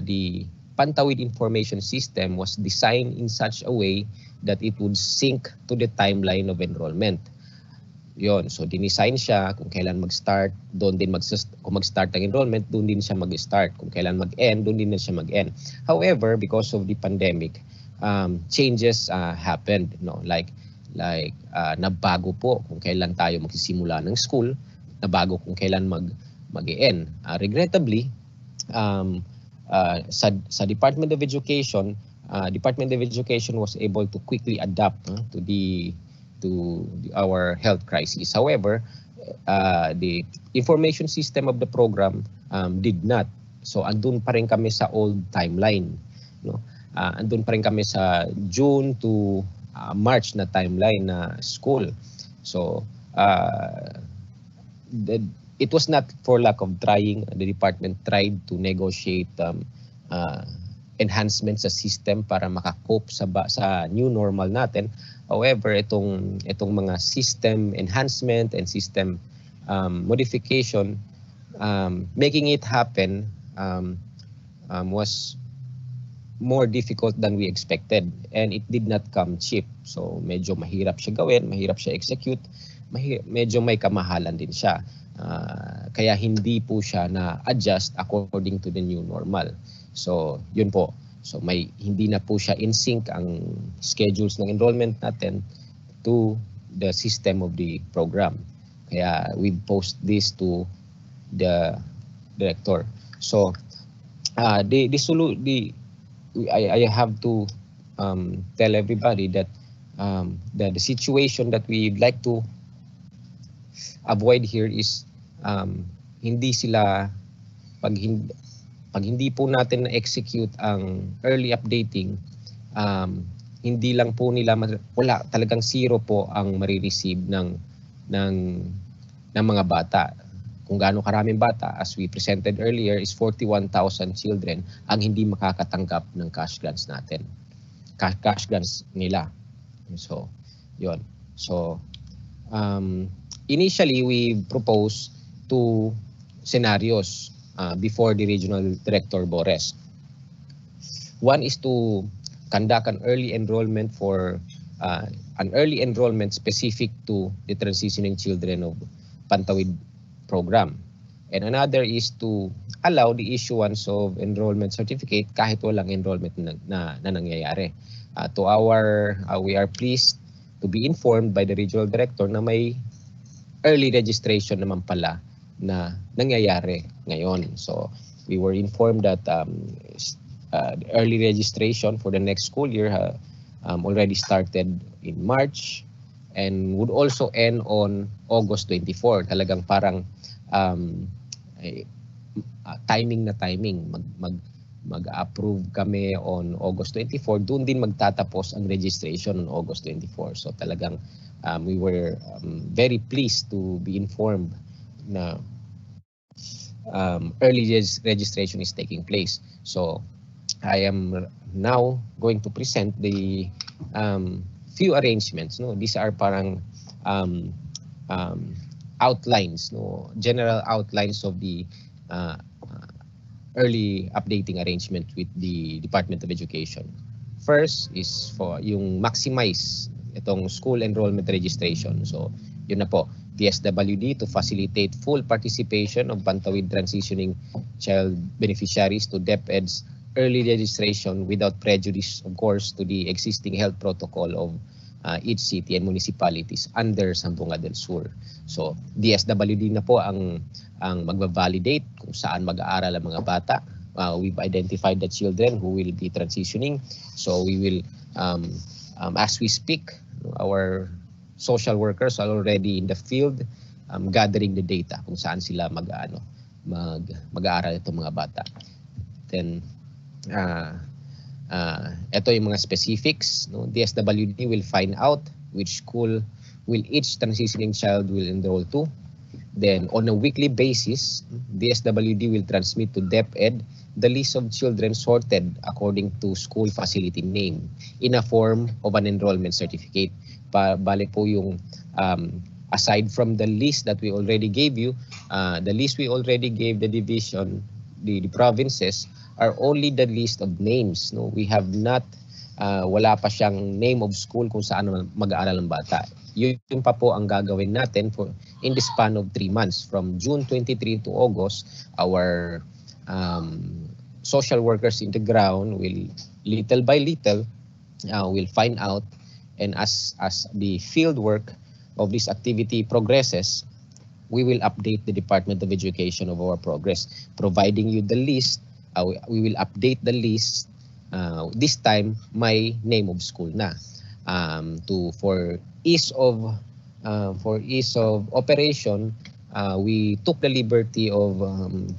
the Pantawid information system was designed in such a way that it would sync to the timeline of enrollment. Yon, so dinesign siya kung kailan mag-start, doon din kung mag-start ang enrollment, doon din siya mag-start. Kung kailan mag-end, doon din siya mag-end. However, because of the pandemic, changes happened, no? Like nabago po kung kailan tayo magsisimula ng school, nabago kung kailan mag-end. Regrettably, sa Department of Education, Department of Education was able to quickly adapt our health crisis. However, the information system of the program did not. So andun pa rin kami sa old timeline, no? Andun pa rin kami sa June to March na timeline na school. So it was not for lack of trying. The department tried to negotiate enhancements sa system para makakope sa new normal natin. However, itong mga system enhancement and system modification, making it happen was more difficult than we expected, and it did not come cheap. So medyo mahirap siya gawin, mahirap siya execute, medyo may kamahalan din siya. Kaya hindi po siya na-adjust according to the new normal. So yun po. So hindi na po siya in sync ang schedules ng enrollment natin to the system of the program. Kaya we post this to the director. So I have to tell everybody that the situation that we'd like to avoid here is hindi sila pag hindi po natin na-execute ang early updating, hindi lang po nila wala, talagang zero po ang marireceive ng mga bata. Kung gaano karaming bata, as we presented earlier, is 41,000 children ang hindi makakatanggap ng cash grants natin. Cash grants nila. So, yun. So, initially, we proposed two scenarios before the Regional Director Bores. One is to conduct an early enrollment specific to the transitioning children of Pantawid program. And another is to allow the issuance of enrollment certificate kahit walang enrollment na nangyayari. We are pleased to be informed by the regional director na may early registration naman pala na nangyayari ngayon. So we were informed that the early registration for the next school year already started in March and would also end on August 24. Talagang parang timing na timing. Mag-approve kami on August 24. Doon din magtatapos ang registration on August 24. So talagang we were very pleased to be informed na early registration is taking place. So I am now going to present the few arrangements. No, these are parang outlines, no, general outlines of the early updating arrangement with the Department of Education. First is for yung maximize itong school enrollment registration. So yun na po, DSWD to facilitate full participation of Pantawid transitioning child beneficiaries to DepEd's early registration without prejudice, of course, to the existing health protocol of each city and municipalities under Zamboanga del Sur. So DSWD na po ang magva-validate kung saan mag-aaral ang mga bata. We've identified the children who will be transitioning. So we will, as we speak, our social workers are already in the field gathering the data kung saan sila mag-aaral itong mga bata. Then ito yung mga specifics, no? DSWD will find out which school will each transitioning child will enroll to. Then on a weekly basis, DSWD will transmit to DepEd the list of children sorted according to school facility name in a form of an enrollment certificate. Bale po yung aside from the list that we already gave you, the list we already gave the division, the provinces, are only the list of names. No, we have not, wala pa siyang name of school kung saan mag-aaral ang bata. Yun pa po ang gagawin natin in the span of 3 months. From June 23 to August, our social workers in the ground will little by little will find out, and as the field work of this activity progresses, we will update the Department of Education of our progress, providing you the list. We will update the list. This time, my name of school na. For ease of operation, we took the liberty of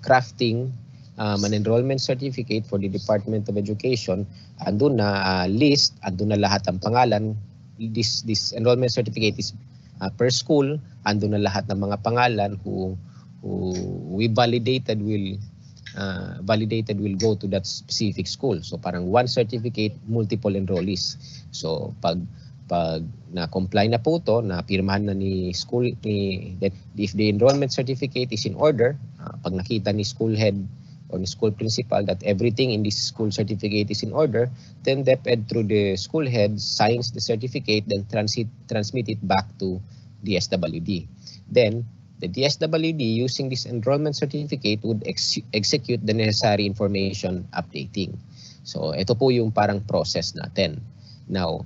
crafting an enrollment certificate for the Department of Education. Andun na list, andun na lahat ng pangalan. This enrollment certificate is per school, andun na lahat ng mga pangalan who we validated will go to that specific school. So parang one certificate, multiple enrollees. So pag na-comply na po to, na pirmahan na ni school, that if the enrollment certificate is in order, pag nakita ni school head or the school principal that everything in this school certificate is in order, then DepEd through the school head signs the certificate, then transmit it back to the DSWD. Then the DSWD, using this enrollment certificate, would execute the necessary information updating. So ito po yung parang process natin. Now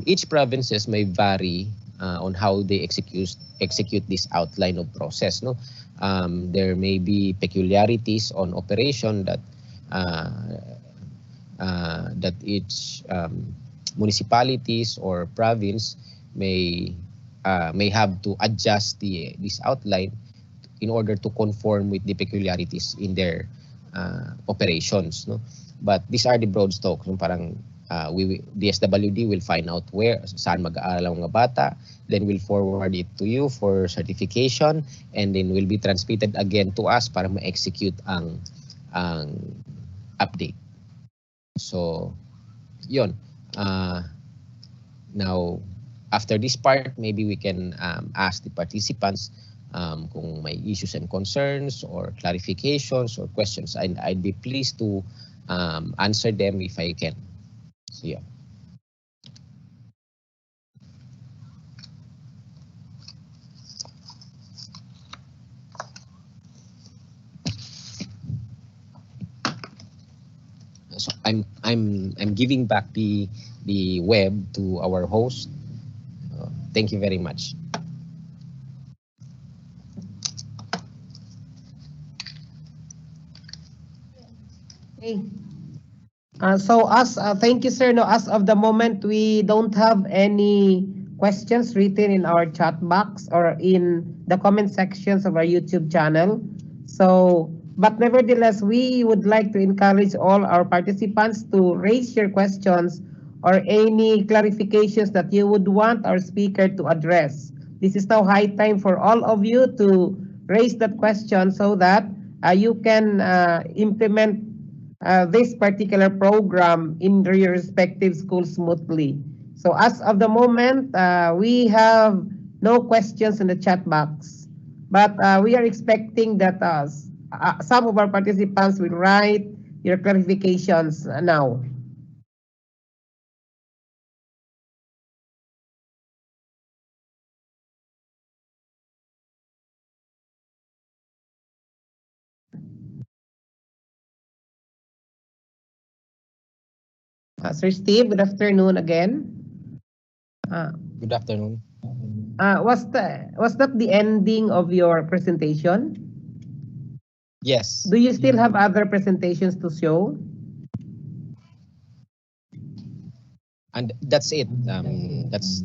each provinces may vary on how they execute this outline of process. No, there may be peculiarities on operation that each municipalities or province may have to adjust this outline in order to conform with the peculiarities in their operations. No, but these are the broad strokes. No, parang the SWD will find out saan mag-aaral ang mga bata, then we'll forward it to you for certification, and then will be transmitted again to us para ma-execute ang update. So, yun. Now, after this part, maybe we can ask the participants kung may issues and concerns or clarifications or questions. I'd be pleased to answer them if I can. So, yeah. So I'm giving back the web to our host. Thank you very much. Okay. Thank you, sir. No, as of the moment, we don't have any questions written in our chat box or in the comment sections of our YouTube channel. So, but nevertheless, we would like to encourage all our participants to raise your questions or any clarifications that you would want our speaker to address. This is now high time for all of you to raise that question so that you can implement this particular program in your respective schools smoothly. So as of the moment, we have no questions in the chat box, but we are expecting that some of our participants will write your clarifications now. Sir Steve, good afternoon again. Good afternoon. Was that the ending of your presentation? Yes. Do you still have other presentations to show? And that's it. That's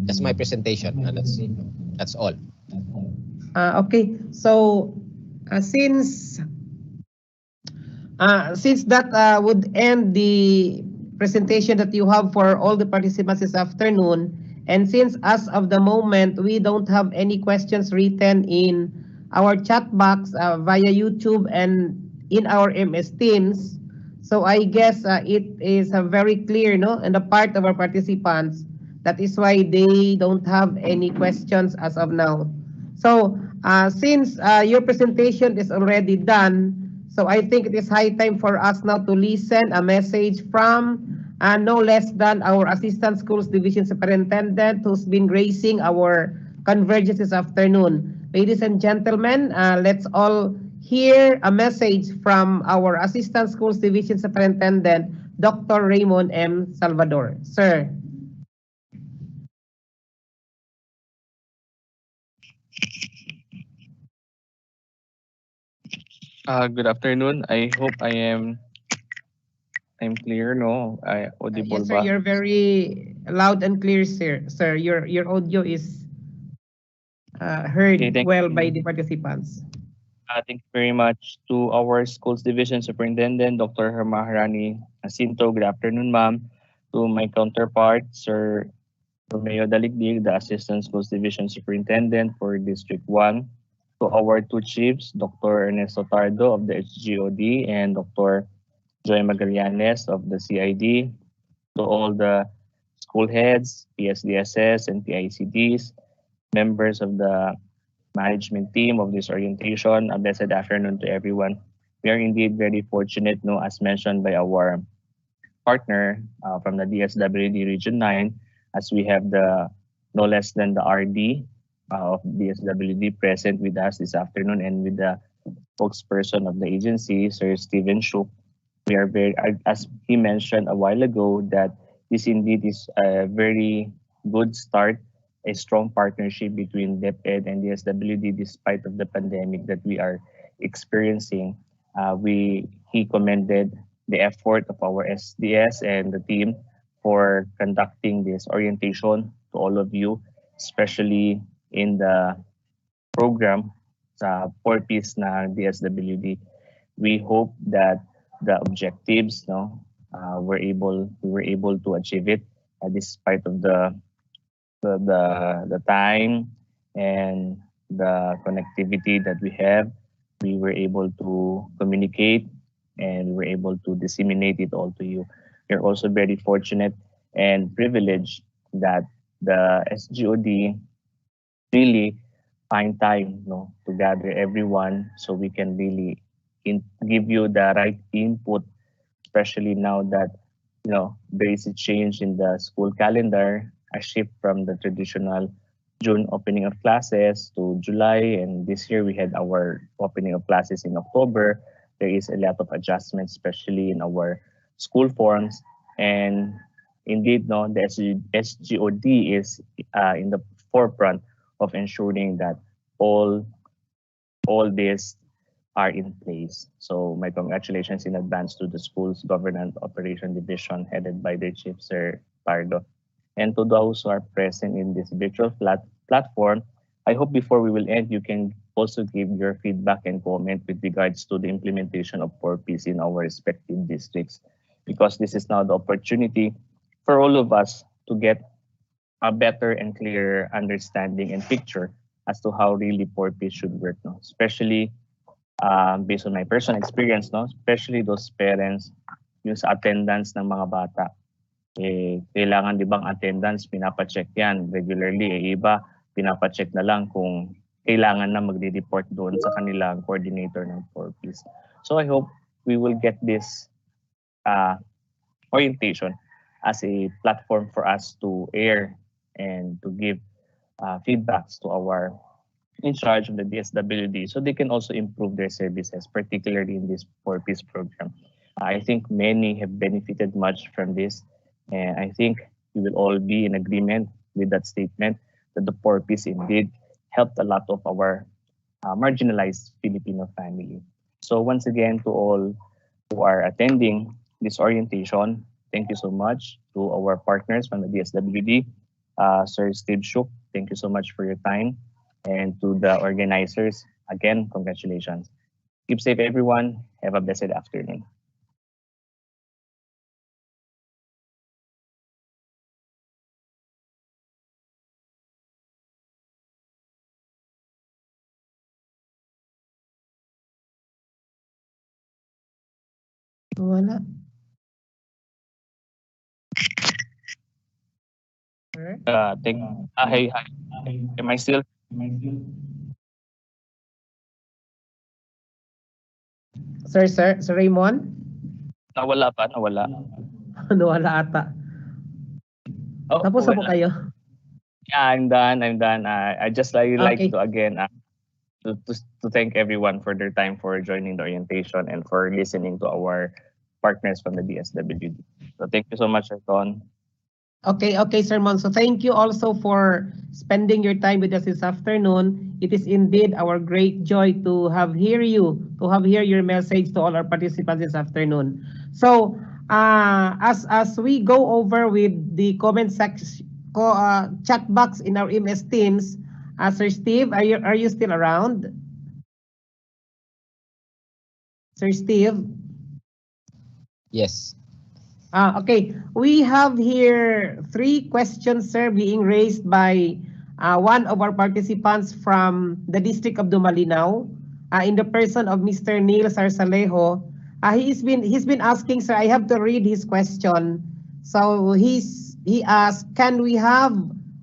that's my presentation. That's all. Okay. So since that would end the presentation that you have for all the participants this afternoon, and since as of the moment we don't have any questions written in our chat box via YouTube and in our MS Teams, so I guess it is very clear, no, on the part of our participants. That is why they don't have any questions as of now. So since your presentation is already done, so I think it is high time for us now to listen a message from no less than our Assistant Schools Division Superintendent who's been gracing our convergence this afternoon. Ladies and gentlemen, let's all hear a message from our Assistant Schools Division Superintendent, Dr. Raymond M. Salvador. Sir. Good afternoon. I hope I'm clear, no? Audible Yes, sir. ba? You're very loud and clear, sir. Sir, your audio is Okay, heard well by the participants. thank you very much to our schools division superintendent, Dr. Maharani Jacinto. Good afternoon, ma'am. To my counterpart, Sir Romeo Daligdig, the assistant schools division superintendent for District 1. To our two chiefs, Dr. Ernesto Tardo of the HGOD and Dr. Joy Magallanes of the CID. To all the school heads, PSDSS, and PICDs, members of the management team of this orientation. A blessed afternoon to everyone. We are indeed very fortunate, no, as mentioned by our partner from the DSWD Region 9, as we have the no less than the RD of DSWD present with us this afternoon, and with the spokesperson of the agency, Sir Stephen Shook. We are very, as he mentioned a while ago, that this indeed is a very good start, a strong partnership between DepEd and the SWD despite of the pandemic that we are experiencing. He commended the effort of our SDS and the team for conducting this orientation to all of you, especially in the program sa 4P's na DSWD. We hope that the objectives, no, we were able to achieve it despite of the time and the connectivity that we have. We were able to communicate and we were able to disseminate it all to you. We're also very fortunate and privileged that the SGOD really find time, no, to gather everyone so we can really give you the right input, especially now that there is a change in the school calendar, a shift from the traditional June opening of classes to July, and this year we had our opening of classes in October. There is a lot of adjustments, especially in our school forms, and indeed, no, the SGOD is in the forefront of ensuring that all these are in place. So my congratulations in advance to the school's governance operation division headed by their chief, Sir Pardo. And to those who are present in this virtual platform, I hope before we will end, you can also give your feedback and comment with regards to the implementation of 4Ps in our respective districts, because this is now the opportunity for all of us to get a better and clearer understanding and picture as to how really 4Ps should work, no? Especially based on my personal experience, no? Especially those parents, yung sa attendance ng mga bata. Kailangan di bang attendance, pinapacheck yan regularly. Iba, pinapacheck na lang kung kailangan na magre-report doon sa kanilang coordinator ng 4Ps. So I hope we will get this orientation as a platform for us to air and to give feedbacks to our in charge of the DSWD so they can also improve their services, particularly in this 4Ps program. I think many have benefited much from this, and I think we will all be in agreement with that statement that the 4Ps indeed helped a lot of our marginalized Filipino family. So once again, to all who are attending this orientation, thank you so much. To our partners from the DSWD, Sir Steve Shook, thank you so much for your time. And to the organizers, again, congratulations. Keep safe, everyone. Have a blessed afternoon. Wala. Alright. Hey, am I still? Sir Raymond? Nawala pa, nawala. Nawala ata. Oh, Tapos na po wala. kayo? Yeah, I'm done. I just like Okay. to again to thank everyone for their time for joining the orientation and for listening to our partners from the DSWD. So thank you so much, Erton. Okay, Sir Mon. So thank you also for spending your time with us this afternoon. It is indeed our great joy to have hear your message to all our participants this afternoon. So as we go over with the comment section, chat box in our MS Teams, Sir Steve, are you still around? Sir Steve? Yes. Okay, we have here three questions, sir, being raised by one of our participants from the District of Dumalinao, in the person of Mr. Neil Sarsalejo. He's been asking, sir. I have to read his question. So he asked, can we have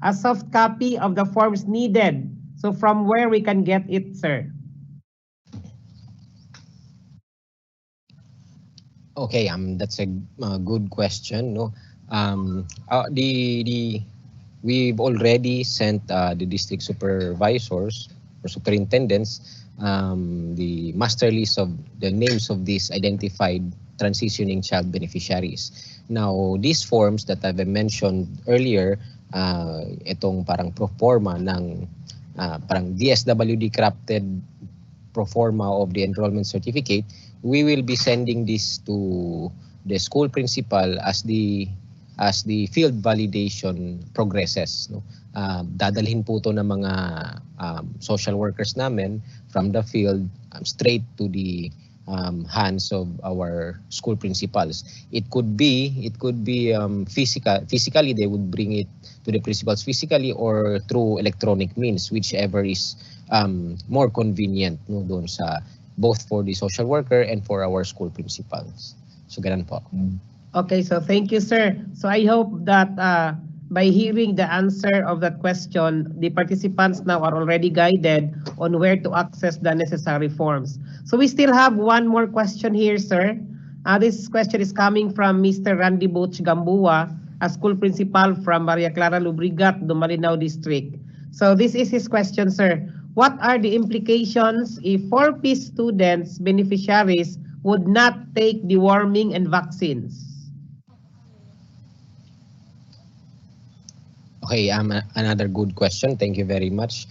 a soft copy of the forms needed? So from where we can get it, sir? Okay, that's a good question. No, the we've already sent the district supervisors or superintendents the master list of the names of these identified transitioning child beneficiaries. Now, these forms that I've mentioned earlier, itong parang pro forma ng parang DSWD crafted pro forma of the enrollment certificate, we will be sending this to the school principal as the field validation progresses. No? Dadalhin po to ng mga social workers namin from the field straight to the hands of our school principals. It could be physically they would bring it to the principals physically or through electronic means, whichever is more convenient, no, doon sa both for the social worker and for our school principals. So ganun po. Okay, so thank you, sir. So I hope that by hearing the answer of that question, the participants now are already guided on where to access the necessary forms. So we still have one more question here, sir. This question is coming from Mr. Randy Butch Gambua, a school principal from Maria Clara Lubrigat, Dumalinao District. So this is his question, sir. What are the implications if 4P students, beneficiaries, would not take deworming and vaccines? Okay, another good question. Thank you very much.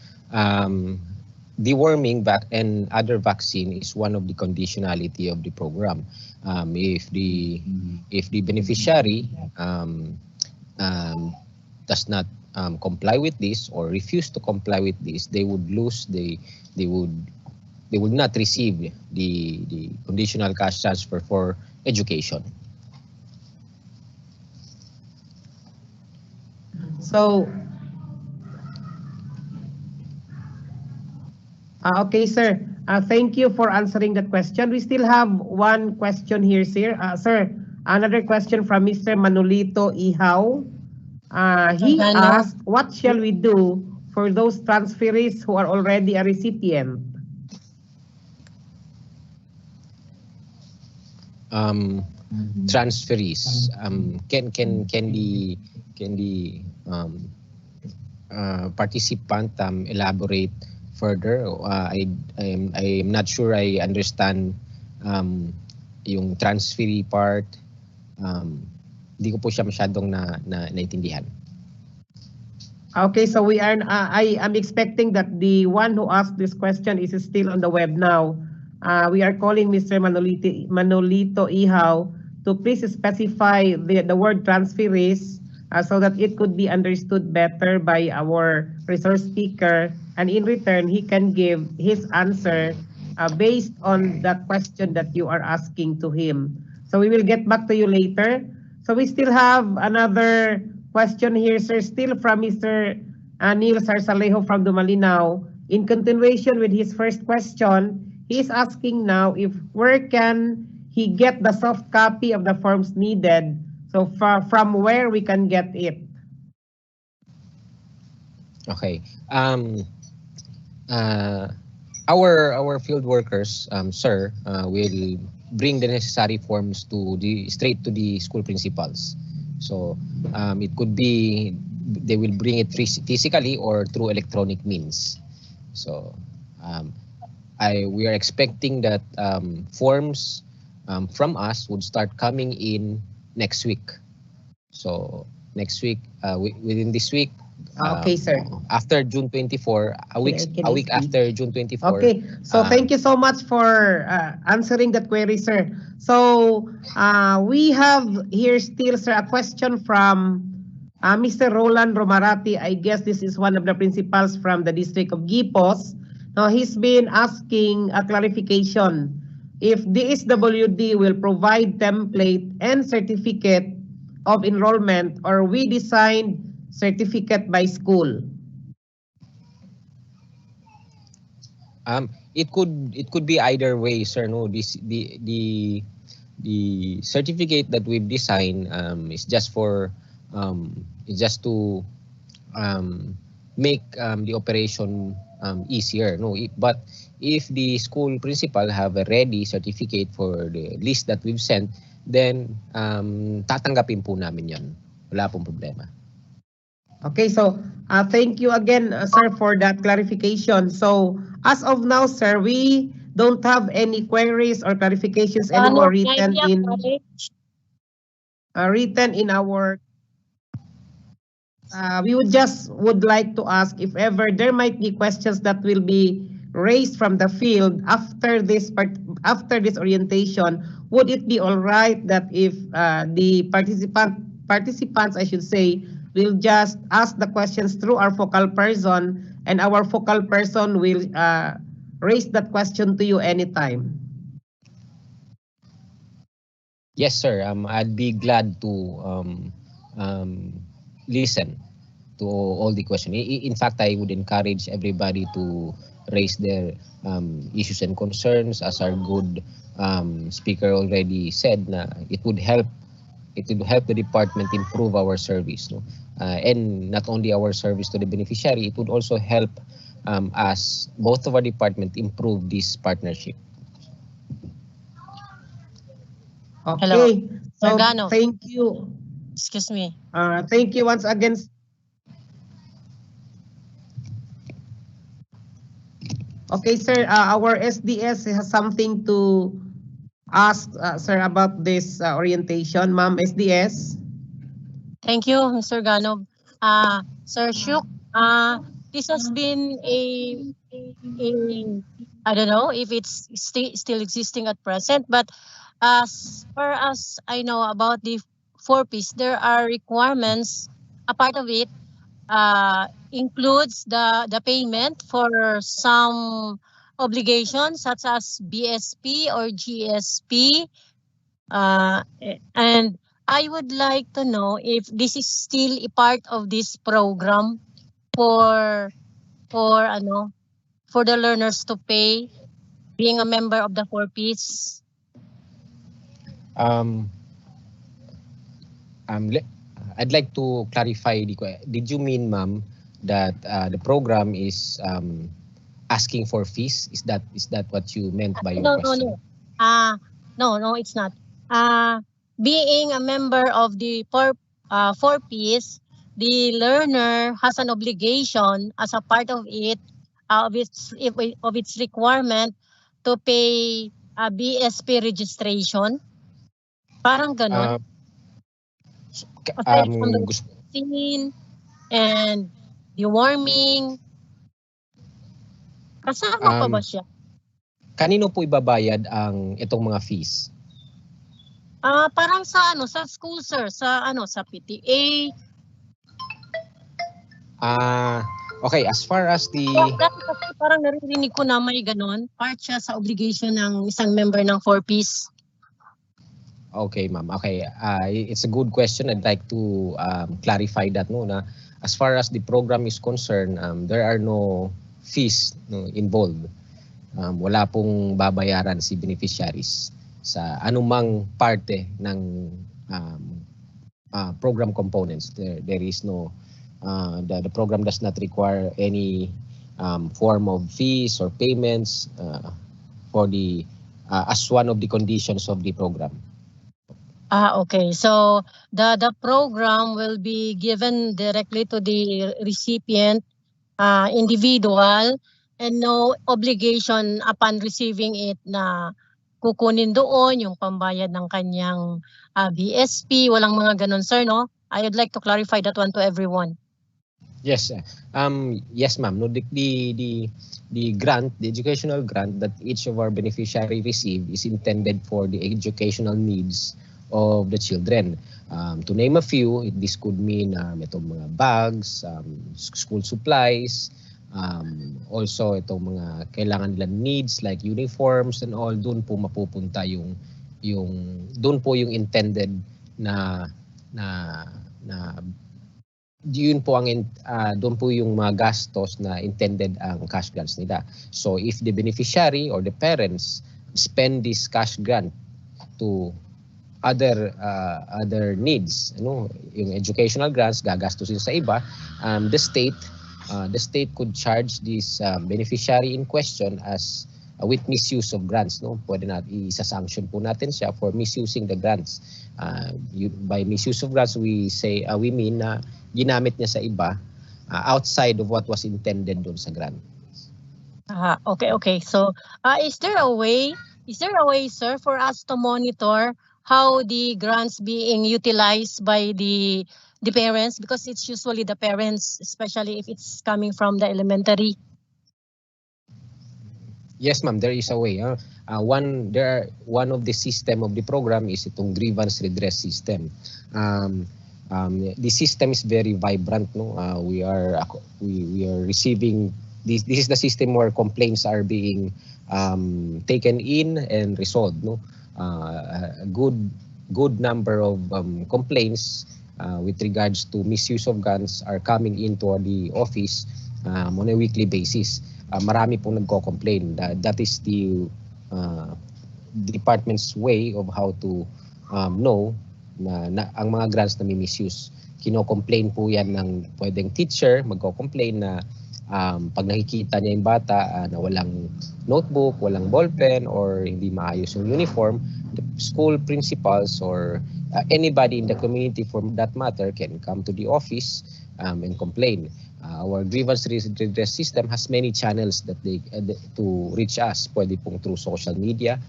Deworming and other vaccine is one of the conditionality of the program. If the beneficiary does not comply with this or refuse to comply with this, they would lose they would not receive the conditional cash transfer for education. So, okay, sir. Thank you for answering that question. We still have one question here, sir. Sir, another question from Mr. Manolito Ihaw. He asked, what shall we do for those transferees who are already a recipient? Transferees can the participant elaborate further? I am not sure I understand yung transferee part. Hindi ko po siya masyadong naintindihan. Okay, so we are. I am expecting that the one who asked this question is still on the web now. We are calling Mr. Manolito Ihaw to please specify the word transferees so that it could be understood better by our resource speaker, and in return he can give his answer based on the question that you are asking to him. So we will get back to you later. So we still have another question here, sir, still from Mr. Neil Sarsalejo from Dumalinao. In continuation with his first question, he is asking now if where can he get the soft copy of the forms needed, so from where we can get it. Okay. Our field workers, sir, will bring the necessary forms straight to the school principals. So it could be they will bring it physically or through electronic means. So we are expecting that forms from us would start coming in next week. So next week, within this week. Okay, sir. After June 24, a week after June 24. Okay, so thank you so much for answering that query, sir. So we have here still, sir, a question from Mr. Roland Romarati. I guess this is one of the principals from the District of Gipos. Now, he's been asking a clarification if DSWD will provide template and certificate of enrollment, or we design certificate by school. It could be either way, sir. No, the certificate that we've designed is just for just to make the operation easier. No, but if the school principal have a ready certificate for the list that we've sent, then tatanggapin po namin yan. Wala pong problema. Okay, so thank you again, sir, for that clarification. So as of now, sir, we don't have any queries or clarifications anymore written in our. We would like to ask if ever there might be questions that will be raised from the field after this orientation. Would it be all right that if the participants, I should say, will just ask the questions through our focal person, and our focal person will raise that question to you anytime? Yes, sir. I'd be glad to listen to all the questions. In fact, I would encourage everybody to raise their issues and concerns. As our good speaker already said, it would help the department improve our service, no? And not only our service to the beneficiary, it would also help us, both of our department, improve this partnership. Okay. Hello. So Organo. thank you. Excuse me. Thank you once again. Okay, sir. Our SDS has something to ask, sir, about this orientation. Ma'am SDS. Thank you, Mr. Gano. Sir Shuk, this has been a I don't know if it's still existing at present, but as far as I know about the 4P's, there are requirements. A part of it includes the payment for some obligations such as BSP or GSP, and I would like to know if this is still a part of this program for the learners to pay being a member of the 4P's. I'd like to clarify did you mean, ma'am, that the program is asking for fees? Is that what you meant by your question? No, it's not. Being a member of the 4P's, the learner has an obligation as a part of it, of its requirement to pay BSP registration. Parang ganon. Aside from the vaccine and deworming, kasama pa ba siya? Kanino po ibabayad ang itong mga fees? Parang sa school, sir, sa PTA. Okay, as far as the Kasi parang naririnig ko na may ganon, part siya sa obligation ng isang member ng 4P's. Okay, ma'am. Okay, it's a good question. I'd like to clarify that. No, na as far as the program is concerned, there are no fees involved. Wala pong babayaran si beneficiaries sa anumang parte ng program components. There is no the program does not require any form of fees or payments for the as one of the conditions of the program. Okay. So the program will be given directly to the recipient individual, and no obligation upon receiving it na kukunin doon yung pambayad ng kanyang BSP. Walang mga ganun, sir, no? I would like to clarify that one to everyone. Yes, yes, ma'am. No, the grant, the educational grant that each of our beneficiary receive is intended for the educational needs of the children. To name a few, this could mean itong mga bags, school supplies, also itong mga kailangan nilang needs like uniforms and all. Doon po mapupunta yung doon po yung intended na yun po ang doon po yung mga gastos na intended ang cash grants nila. So if the beneficiary or the parents spend this cash grant to other needs, ano, yung educational grants gagastusin sa iba, the state could charge this beneficiary in question as with misuse of grants, no? Pwede natin isa-sanction po natin siya for misusing the grants. By misuse of grants, we mean na ginamit niya sa iba outside of what was intended doon sa grant. Okay. So, is there a way, sir, for us to monitor how the grants being utilized by the parents? Because it's usually the parents, especially if it's coming from the elementary. Yes, ma'am, there is a way. One of the system of the program is itong grievance redress system. The system is very vibrant, no. We are receiving this is the system where complaints are being taken in and resolved, no. A good number of complaints with regards to misuse of guns are coming into the office on a weekly basis. Marami pong nagko-complain. That is the department's way of how to know na ang mga grants na may misuse. Kino-complain po yan ng pwedeng teacher, magko-complain na pag nakikita niya yung bata na walang notebook, walang ballpen, or hindi maayos yung uniform, the school principals or anybody in the community for that matter can come to the office and complain. Our grievance redress system has many channels that they to reach us. Pwede pong through social media.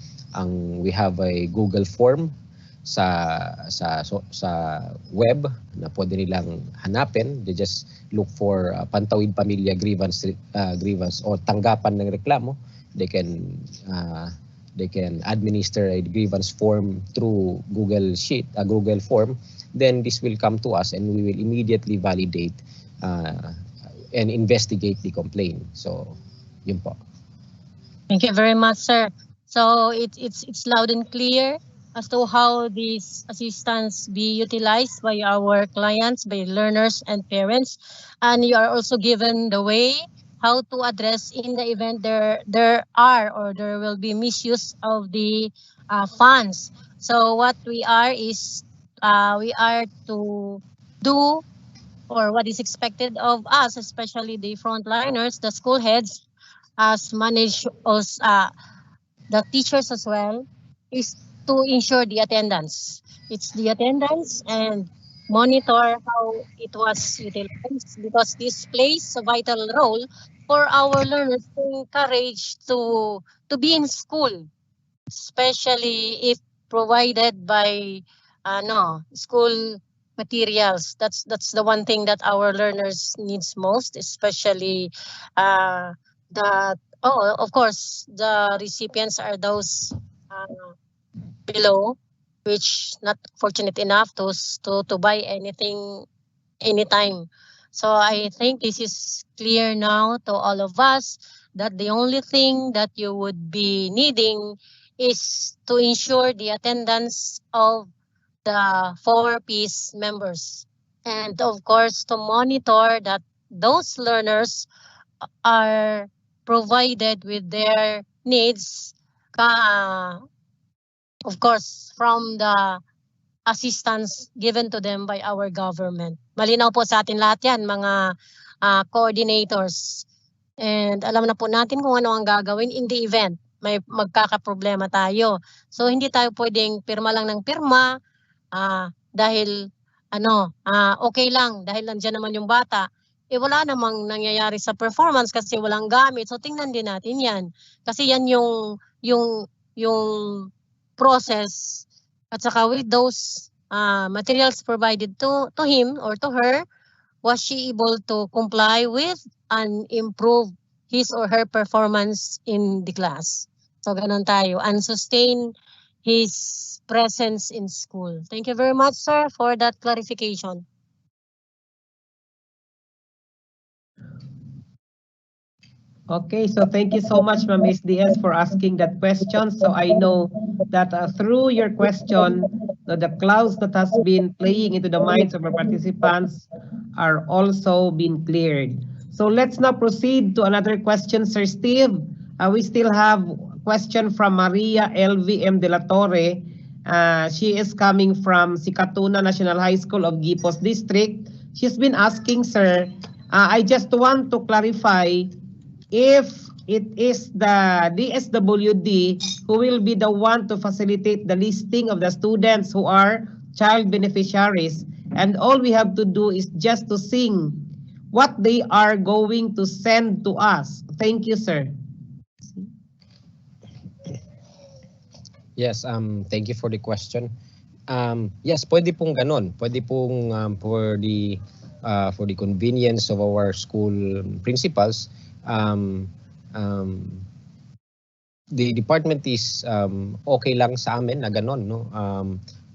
We have a Google form sa web na pwede nilang hanapin. They just look for Pantawid Pamilya grievance o tanggapan ng reklamo. They can administer a grievance form through Google form. Then this will come to us and we will immediately validate and investigate the complaint. So, yun po. Thank you very much, sir. So it's loud and clear as to how these assistance be utilized by our clients, by learners and parents, and you are also given the way how to address in the event there are or there will be misuse of the funds. So what we are is we are to do, or what is expected of us, especially the frontliners, the school heads, as managers, the teachers as well, is to ensure the attendance. It's the attendance and monitor how it was utilized, because this plays a vital role for our learners to encourage to be in school, especially if provided by school materials. That's the one thing that our learners needs most, especially of course the recipients are those below, which not fortunate enough to buy anything anytime. So I think this is clear now to all of us that the only thing that you would be needing is to ensure the attendance of the 4P's members. And of course, to monitor that those learners are provided with their needs, of course, from the assistance given to them by our government. Malinaw po sa atin lahat yan, mga coordinators. And alam na po natin kung ano ang gagawin in the event may magkakaproblema tayo. So hindi tayo pwedeng pirma lang ng pirma dahil okay lang, dahil nandiyan naman yung bata. Wala namang nangyayari sa performance kasi walang gamit. So tingnan din natin yan. Kasi yan yung process. At saka with those materials provided to him or to her, was she able to comply with and improve his or her performance in the class? So ganon tayo, and sustain his presence in school. Thank you very much, sir, for that clarification. Okay, so thank you so much, Ma'am SDS, for asking that question. So I know that through your question, the clouds that has been playing into the minds of our participants are also being cleared. So let's now proceed to another question, Sir Steve. We still have question from Maria LVM de la Torre. She is coming from Sikatuna National High School of Gipos District. She's been asking, sir, I just want to clarify if it is the DSWD who will be the one to facilitate the listing of the students who are child beneficiaries, and all we have to do is just to sing what they are going to send to us. Thank you, sir. Yes, thank you for the question. Yes, pwede pong ganon. Pwede pong for the convenience of our school principals, the department is okay lang sa amin na ganon, no?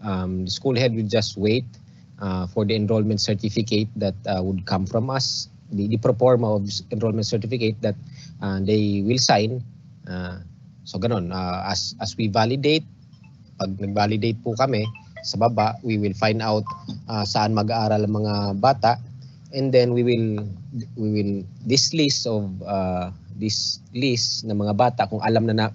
The school head will just wait for the enrollment certificate that would come from us, the pro forma of enrollment certificate that they will sign. So ganon, as we validate, pag nag-validate po kami sa baba, we will find out saan mag-aaral ang mga bata, and then we will this list ng mga bata, kung alam na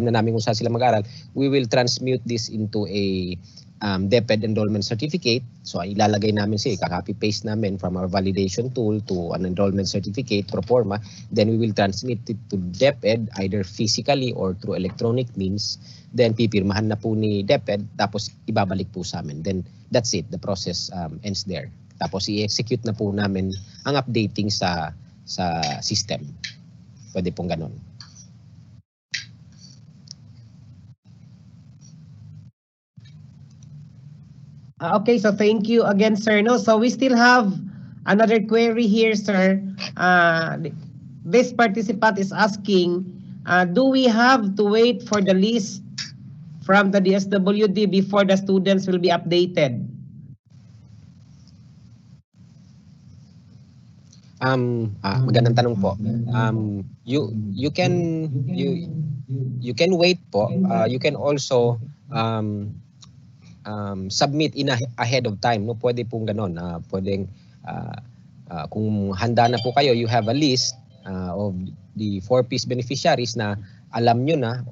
namin kung saan sila mag-aaral, we will transmute this into a DepEd enrollment certificate. So ilalagay namin siya, copy paste namin from our validation tool to an enrollment certificate pro forma. Then we will transmit it to DepEd either physically or through electronic means. Then pipirmahan na po ni DepEd, tapos ibabalik po sa amin. Then that's it, the process ends there. Tapos i-execute na po namin ang updating sa system. Pwede pong ganon. Okay, so thank you again, sir. No, so we still have another query here, sir. This participant is asking, do we have to wait for the list from the DSWD before the students will be updated? Magandang tanong po. You can wait po. You can also submit ahead of time, no? Pwede pong ganon. Pwedeng kung handa na po kayo, you have a list of the 4P's beneficiaries na alam nyo na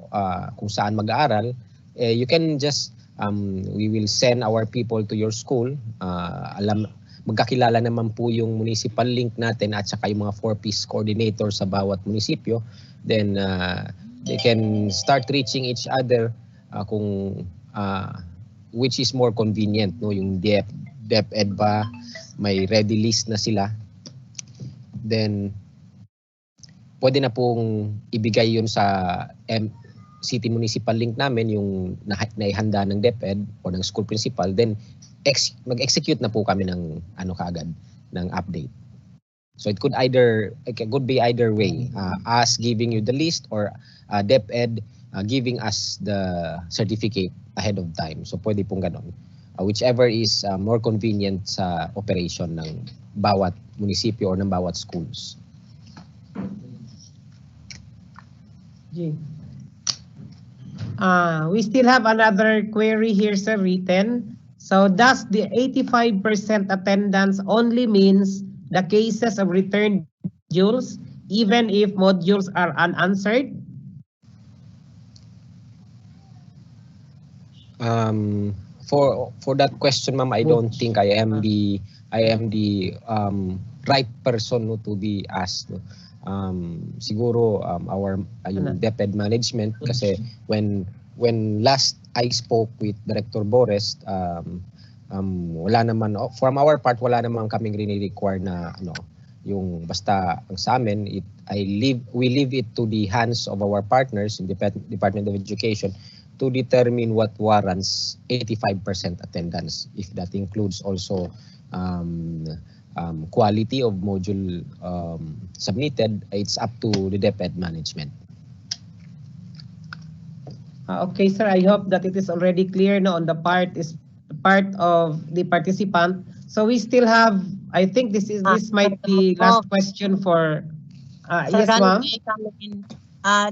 kung saan mag-aaral. You can just we will send our people to your school. Magkakilala naman po yung municipal link natin at saka yung mga 4P's coordinator sa bawat munisipyo. Then they can start reaching each other kung which is more convenient, no? Yung DepEd ba, may ready list na sila. Then pwede na pong ibigay yun sa city municipal link namin, yung naihanda ng DepEd o ng school principal. Then mag-execute na po kami ng kaagad ng update. So it could be either way, us giving you the list or DepEd giving us the certificate ahead of time. So pwede pong ganon. Whichever is more convenient sa operation ng bawat munisipyo or ng bawat schools. We still have another query here, sir, written. So does the 85% attendance only means the cases of returned modules, even if modules are unanswered? For that question, ma'am, I don't think I am the right person, no, to be asked. No? Siguro our DepEd management, kasi when last I spoke with Director Bores, wala naman from our part, wala naman kaming require na yung basta ang sa amin, we leave it to the hands of our partners in the Department of Education to determine what warrants 85% attendance. If that includes also quality of module submitted, it's up to the DepEd management. Okay, sir. I hope that it is already clear now on the part of the participant. So we still have. I think this might be last question for. Yes, ma'am.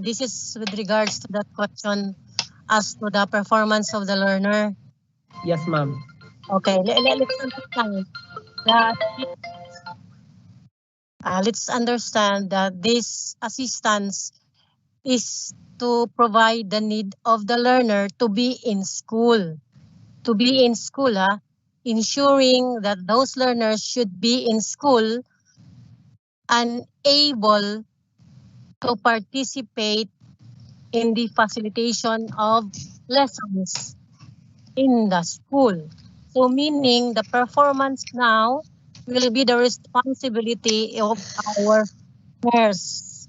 This is with regards to that question as to the performance of the learner. Yes, ma'am. Okay, let's understand that this assistance is to provide the need of the learner to be in school. To be in school, ensuring that those learners should be in school and able to participate in the facilitation of lessons in the school. So meaning the performance now will be the responsibility of our nurse.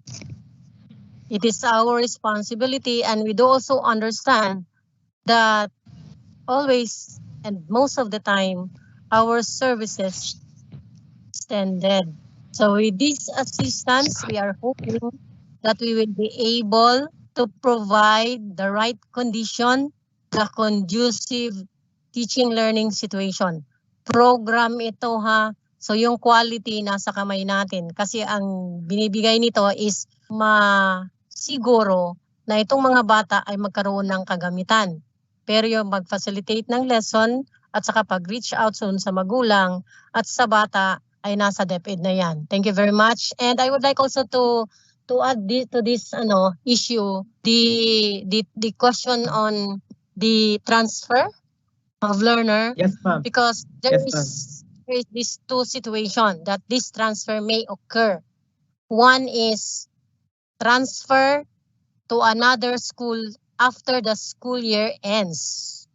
It is our responsibility, and we do also understand that always and most of the time our services extended. So with this assistance, we are hoping that we will be able to provide the right condition, the conducive teaching learning situation. Program ito so yung quality nasa kamay natin kasi ang binibigay nito is masiguro na itong mga bata ay magkaroon ng kagamitan. Pero yung mag-facilitate ng lesson at saka pag-reach out sa magulang at sa bata ay nasa DepEd na yan. Thank you very much. And I would like also to add to this issue the question on the transfer of learner. Yes, ma'am. Because there is this two situation that this transfer may occur. One is transfer to another school after the school year ends.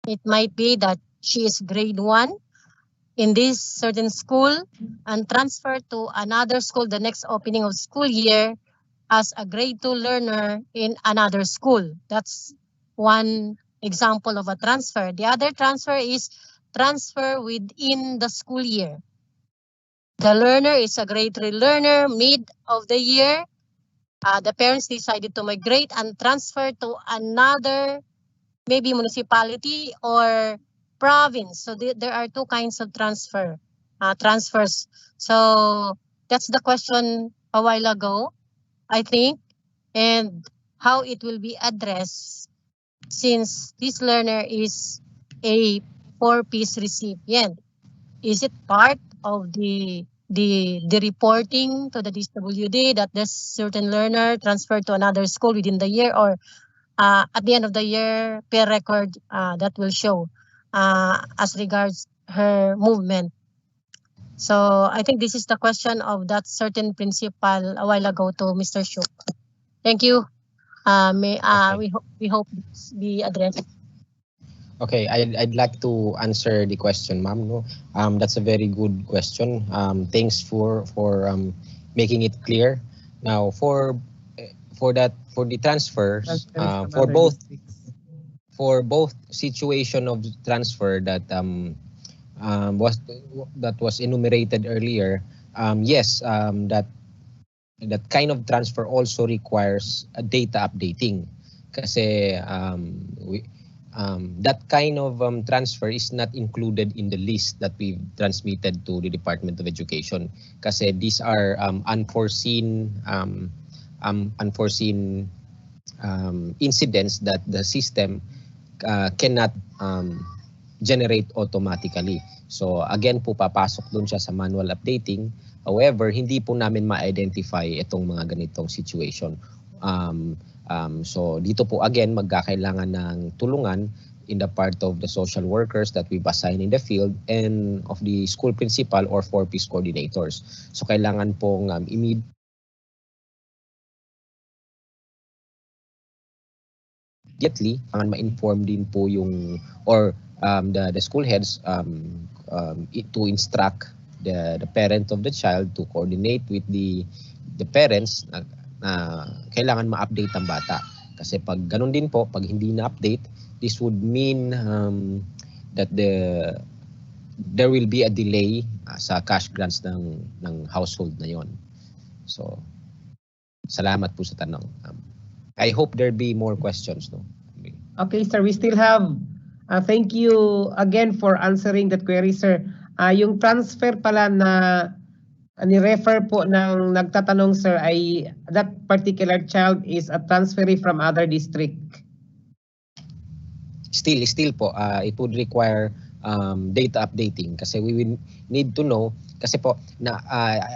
It might be that she is grade 1 in this certain school and transfer to another school the next opening of school year as a grade 2 learner in another school. That's one example of a transfer. The other transfer is transfer within the school year. The learner is a grade 3 learner mid of the year. The parents decided to migrate and transfer to another maybe municipality or province. So there are two kinds of transfers. So that's the question a while ago, I think, and how it will be addressed since this learner is a 4P's recipient. Is it part of the reporting to the DSWD that this certain learner transferred to another school within the year, or at the end of the year per record that will show as regards her movement? So I think this is the question of that certain principal a while ago to Mr. Shuk. Thank you. We hope this be addressed. Okay, I'd like to answer the question, ma'am. No, that's a very good question. Thanks for making it clear. Now for the transfers, for both situation of transfer that was enumerated earlier, yes, that kind of transfer also requires a data updating. Kasi that kind of transfer is not included in the list that we've transmitted to the Department of Education. Kasi these are unforeseen incidents that the system cannot generate automatically. So again po, papasok dun siya sa manual updating. However, hindi po namin ma-identify itong mga ganitong situation. So dito po again, magkakailangan ng tulungan in the part of the social workers that we've assigned in the field and of the school principal or 4P's coordinators. So kailangan pong immediately ma-inform din po yung or the school heads to instruct the parent of the child to coordinate with the parents na kailangan ma-update ang bata. Kasi pag ganun din po, pag hindi na-update, this would mean that there will be a delay sa cash grants ng household na yon. So, salamat po sa tanong. I hope there be more questions. No? Okay, sir, we still have, thank you again for answering that query, sir. Yung transfer pala na ni-refer po ng nagtatanong, sir, ay that particular child is a transferee from other district. Still po, it would require data updating kasi we will need to know kasi po na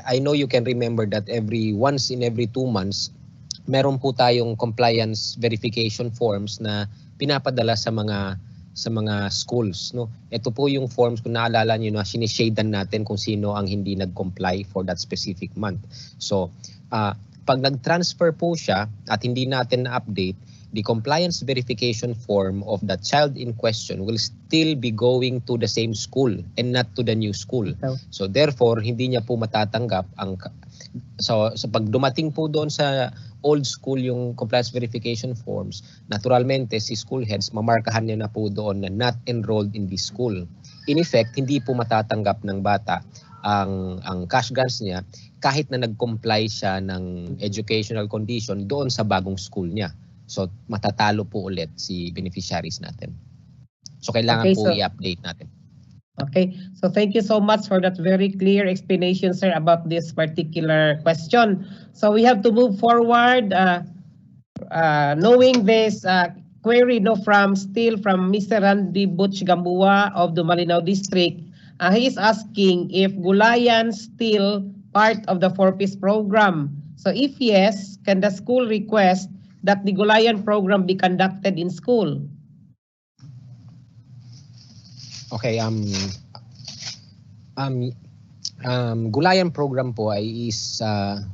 I know you can remember that once in every 2 months meron po tayong compliance verification forms na pinapadala sa mga schools, no. Ito po yung forms, kung naalala niyo na sinishadean natin kung sino ang hindi nag-comply for that specific month. So pag nag-transfer po siya at hindi natin na-update, the compliance verification form of the child in question will still be going to the same school and not to the new school. So therefore, hindi niya po matatanggap so pag dumating po doon sa old school yung compliance verification forms, naturalmente si school heads mamarkahan niya na po doon na not enrolled in this school. In effect, hindi po matatanggap ng bata ang cash grants niya kahit na nag-comply siya ng educational condition doon sa bagong school niya. So matatalo po ulit si beneficiaries natin. So kailangan po i-update natin. Okay, so thank you so much for that very clear explanation, sir, about this particular question. So we have to move forward, knowing this query from Mr. Randy Butch Gambua of the Malinaw District. He is asking if Gulayan still part of the 4P's program. So if yes, can the school request that the Gulayan program be conducted in school? Okay, Gulayan program po is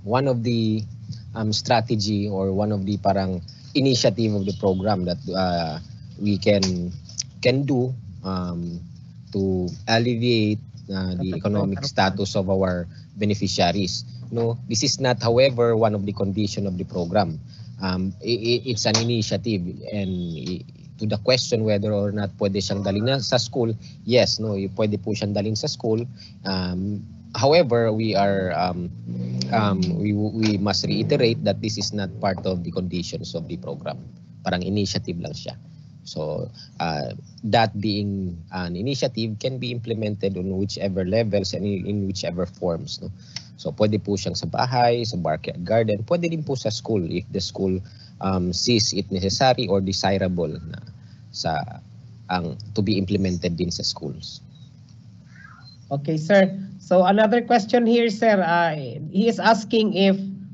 one of the strategy or one of the parang initiative of the program that we can do to alleviate the economic status of our beneficiaries. No, this is not, however, one of the condition of the program. It's an initiative, and to the question whether or not pwede siyang dalhin sa school, yes, no, pwede po siyang dalhin sa school. However, we must reiterate that this is not part of the conditions of the program. Parang initiative lang siya. So that being an initiative can be implemented on whichever levels and in whichever forms. No? So pwede po siyang sa bahay, sa backyard garden, pwede din po sa school if the school sees it necessary or desirable na to be implemented din sa schools. Okay, sir. So another question here, sir. He is asking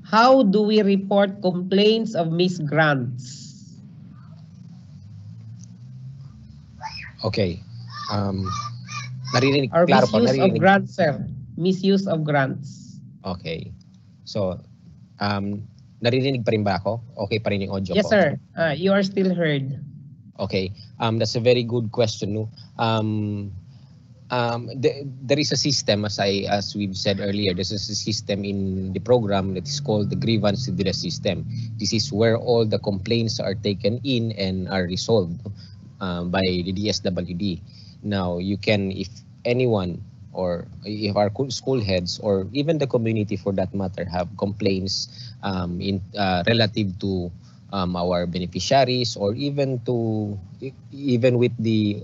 how do we report complaints of missed grants? Okay. Narinig, or klaro misuse po, of grants, sir. Misuse of grants. Okay. So, narinig pa rin ba ako? Okay pa rin yung audio yes, ko? Yes, sir. You are still heard. Okay. That's a very good question. No? There is a system, as we've said earlier, there's a system in the program that is called the grievance redress system. This is where all the complaints are taken in and are resolved by the DSWD. Now, you can, if anyone or if our school heads or even the community for that matter have complaints relative to our beneficiaries or even with the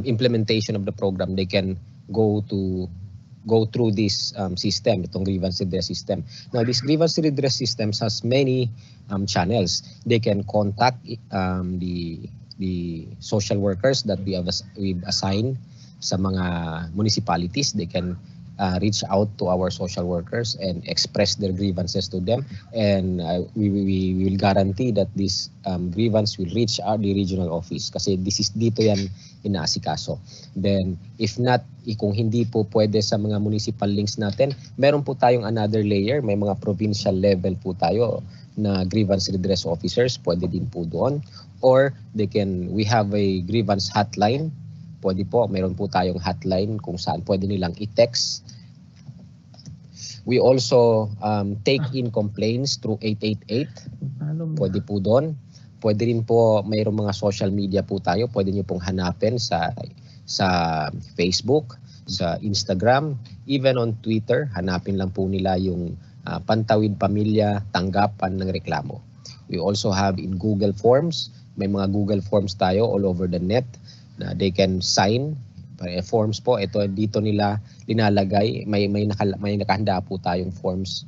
implementation of the program, they can go through this system, itong grievance redress system. Now, this grievance redress system has many channels. They can contact the social workers that we've assigned sa mga municipalities. They can reach out to our social workers and express their grievances to them, and we will guarantee that this grievance will reach the regional office kasi dito yan inaasikaso. Then if not, kung hindi po pwede sa mga municipal links natin, meron po tayong another layer, may mga provincial level po tayo na grievance redress officers, pwede din po doon, or we have a grievance hotline. Pwede po, meron po tayong hotline kung saan pwede nilang i-text We also take in complaints through 888. Pwede po doon. Pwede rin po, mayroong mga social media po tayo. Pwede nyo pong hanapin sa Facebook, sa Instagram, even on Twitter. Hanapin lang po nila yung Pantawid Pamilya Tanggapan ng Reklamo. We also have in Google Forms. May mga Google Forms tayo all over the net na they can sign. Forms po, ito dito nila linalagay. May nakahanda po tayong forms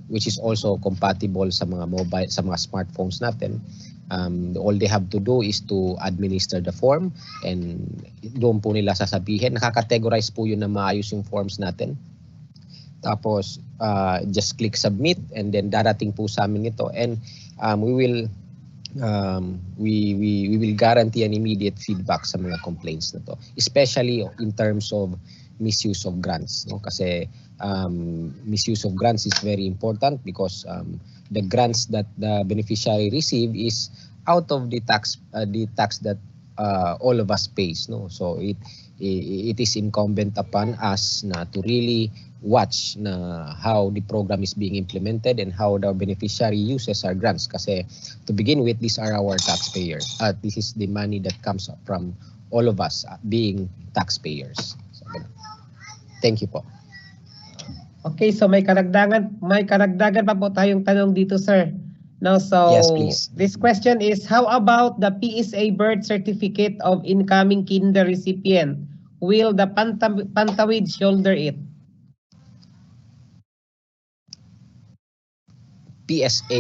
which is also compatible sa mga mobile, sa mga smartphones natin. All they have to do is to administer the form and doon po nila sasabihin. Nakakategorize po yun na maayos yung forms natin. Tapos just click submit and then darating po sa amin ito and we will guarantee an immediate feedback sa mga complaints na to, especially in terms of misuse of grants, no? Kasi misuse of grants is very important because the grants that the beneficiary receive is out of the tax that all of us pays, no? So it is incumbent upon us na to really watch na how the program is being implemented and how the beneficiary uses our grants. Kasi to begin with, these are our taxpayers. This is the money that comes from all of us being taxpayers. So, thank you po. Okay, so may karagdagan pa po tayong tanong dito, sir. Now, so yes, please. This question is, how about the PSA birth certificate of incoming kinder recipient? Will the Pantawid shoulder it? PSA,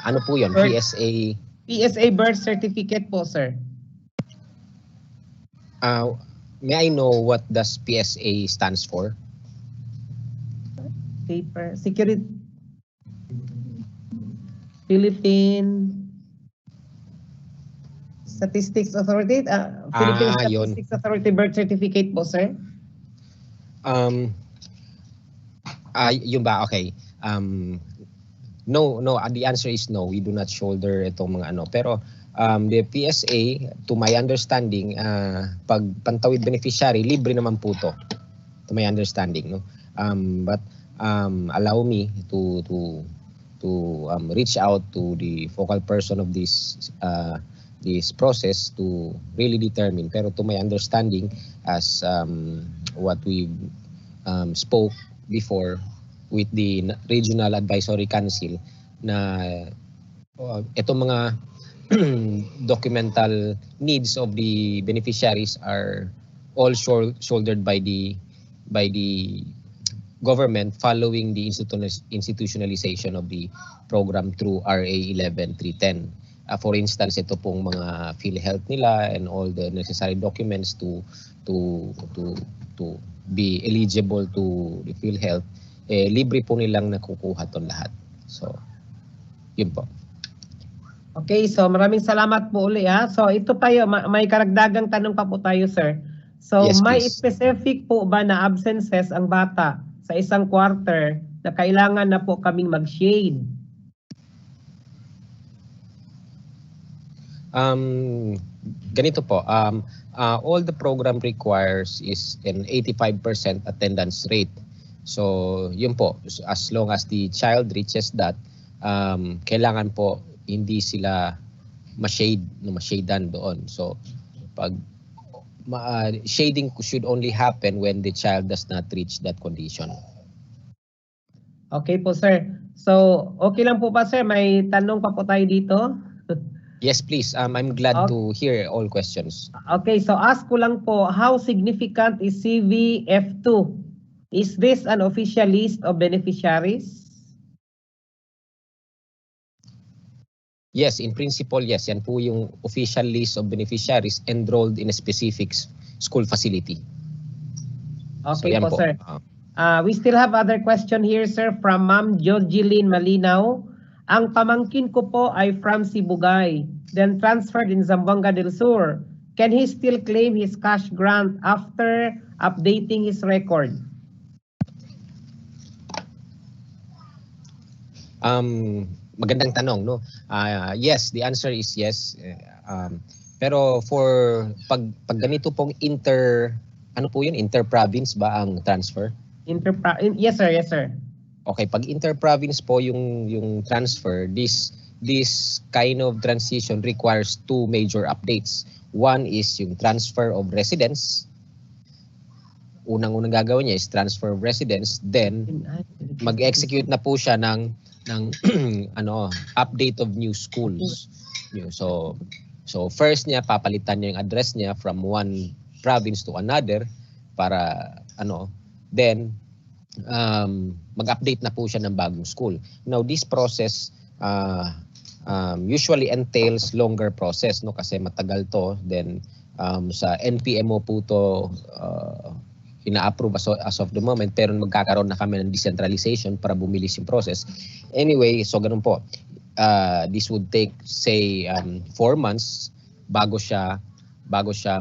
ano po yun? PSA birth certificate po, sir. May I know what does PSA stands for? Paper Security Philippine Statistics Authority, Philippine Statistics Authority birth certificate po, sir. Yun ba? Okay. No, the answer is no. We do not shoulder itong mga ano. Pero the PSA, to my understanding, pag Pantawid beneficiary, libre naman po to. To my understanding, no. But allow me to reach out to the focal person of this process to really determine. Pero to my understanding, as what we spoke before with the Regional Advisory Council, na itong mga documental needs of the beneficiaries are all shouldered by the government following the institutionalization of the program through RA 11310. For instance, ito pong mga PhilHealth nila and all the necessary documents to be eligible to the PhilHealth, libre po nilang nakukuha ton lahat. So, yun po. Okay, so maraming salamat po uli ha. So ito tayo, may karagdagang tanong pa po tayo, sir. So yes, may please. specific po ba na absences ang bata sa isang quarter na kailangan na po kaming mag-shade? Ganito po, all the program requires is an 85% attendance rate. So, yun po, as long as the child reaches that, kailangan po hindi sila ma-shadean doon. So, pag shading should only happen when the child does not reach that condition. Okay po, sir. So, okay lang po ba, sir? May tanong pa po tayo dito. Yes, please. I'm glad to hear all questions. Okay, so ask ko lang po, how significant is CVF2? Is this an official list of beneficiaries? Yes, in principle, yes. Yan po yung official list of beneficiaries enrolled in a specific school facility. Okay so, po, sir. We still have other question here, sir, from Ma'am Georgieline Malinaw. Ang pamangkin ko po ay from Sibugay, then transferred in Zamboanga del Sur. Can he still claim his cash grant after updating his record? Magandang tanong, no? Yes, the answer is yes. Pero for pag ganito pong inter-province ba ang transfer? Yes sir, yes sir. Okay, pag inter-province po yung transfer, this kind of transition requires two major updates. One is yung transfer of residence. Unang-unang gagawin niya is transfer of residence, then mag-execute na po siya ng update of new schools. So first niya papalitan niya yung address niya from one province to another para then mag-update na po siya ng bagong school. Now this process usually entails longer process kasi matagal to, then sa NPMO po to ina-approve as of the moment, pero magkakaroon na kami ng decentralization para bumilis yung process. Anyway, so ganun po. This would take say 4 months bago siya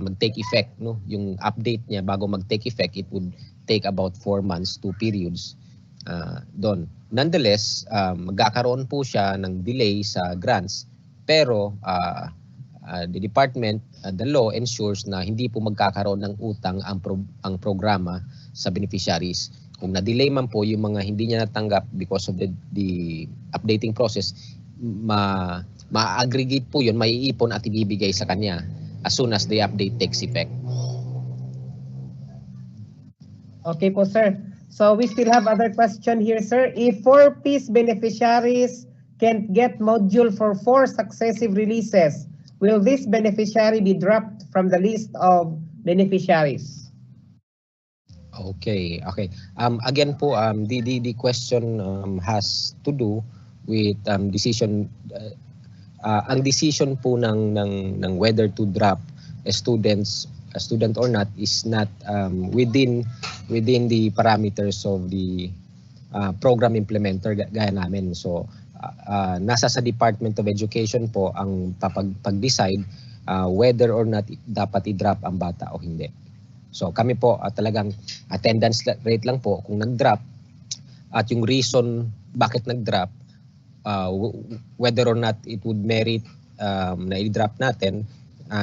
mag-take effect, yung update niya bago mag-take effect. It would take about 4 months, 2 periods doon. Nonetheless, magkakaroon po siya ng delay sa grants, pero the department, the law ensures na hindi po magkakaroon ng utang ang programa sa beneficiaries. Kung na-delay man po yung mga hindi niya natanggap because of the updating process, ma-aggregate po yun, maiipon at ibibigay sa kanya as soon as the update takes effect. Okay po sir. So we still have other question here sir. If 4P's beneficiaries can't get module for 4 successive releases, will this beneficiary be dropped from the list of beneficiaries? Okay. Again po, the question has to do with decision. Ang decision po ng whether to drop a student or not is not within the parameters of the program implementer gaya namin. So nasa sa Department of Education po ang pag-decide whether or not dapat i-drop ang bata o hindi. So kami po talagang attendance rate lang po kung nag-drop at yung reason bakit nag-drop, whether or not it would merit na i-drop natin,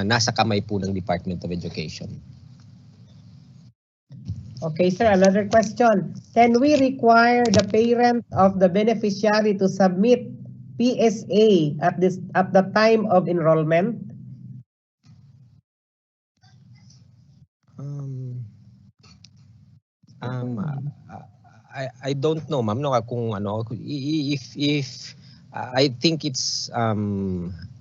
nasa kamay po ng Department of Education. Okay sir, another question. Can we require the parent of the beneficiary to submit PSA at the time of enrollment? I don't know, ma'am, kung if I think it's a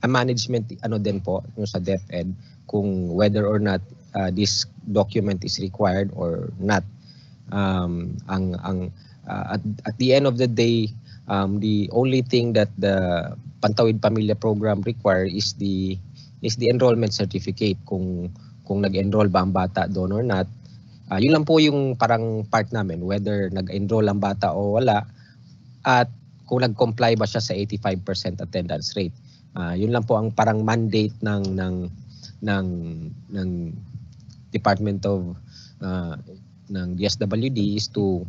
management din po sa DepEd kung whether or not this document is required or not. At the end of the day, the only thing that the Pantawid Pamilya program require is the enrollment certificate kung nag-enroll ba ang bata doon or not. Yun lang po yung parang part namin, whether nag-enroll ang bata o wala at kung nag-comply ba siya sa 85% attendance rate. Yun lang po ang parang mandate ng Department of ng DSWD is to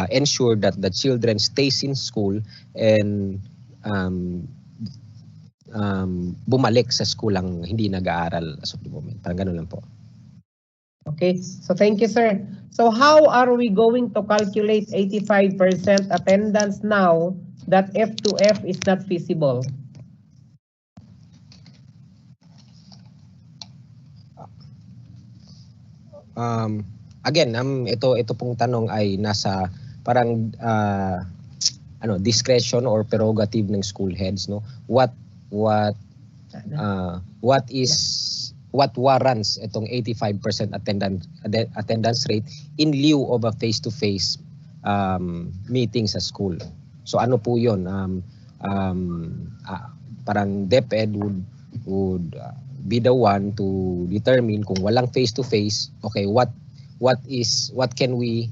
ensure that the children stays in school and bumalik sa school ang hindi nag-aaral as of the moment. Parang ganun lang po. Okay, so thank you sir. So how are we going to calculate 85% attendance now that F2F is not feasible? Again, ito pong tanong ay nasa parang discretion or prerogative ng school heads, no? What warrants itong 85% attendance rate in lieu of a face-to-face meeting sa school. So ano po 'yon? Parang DepEd would be the one to determine kung walang face-to-face, okay, what can we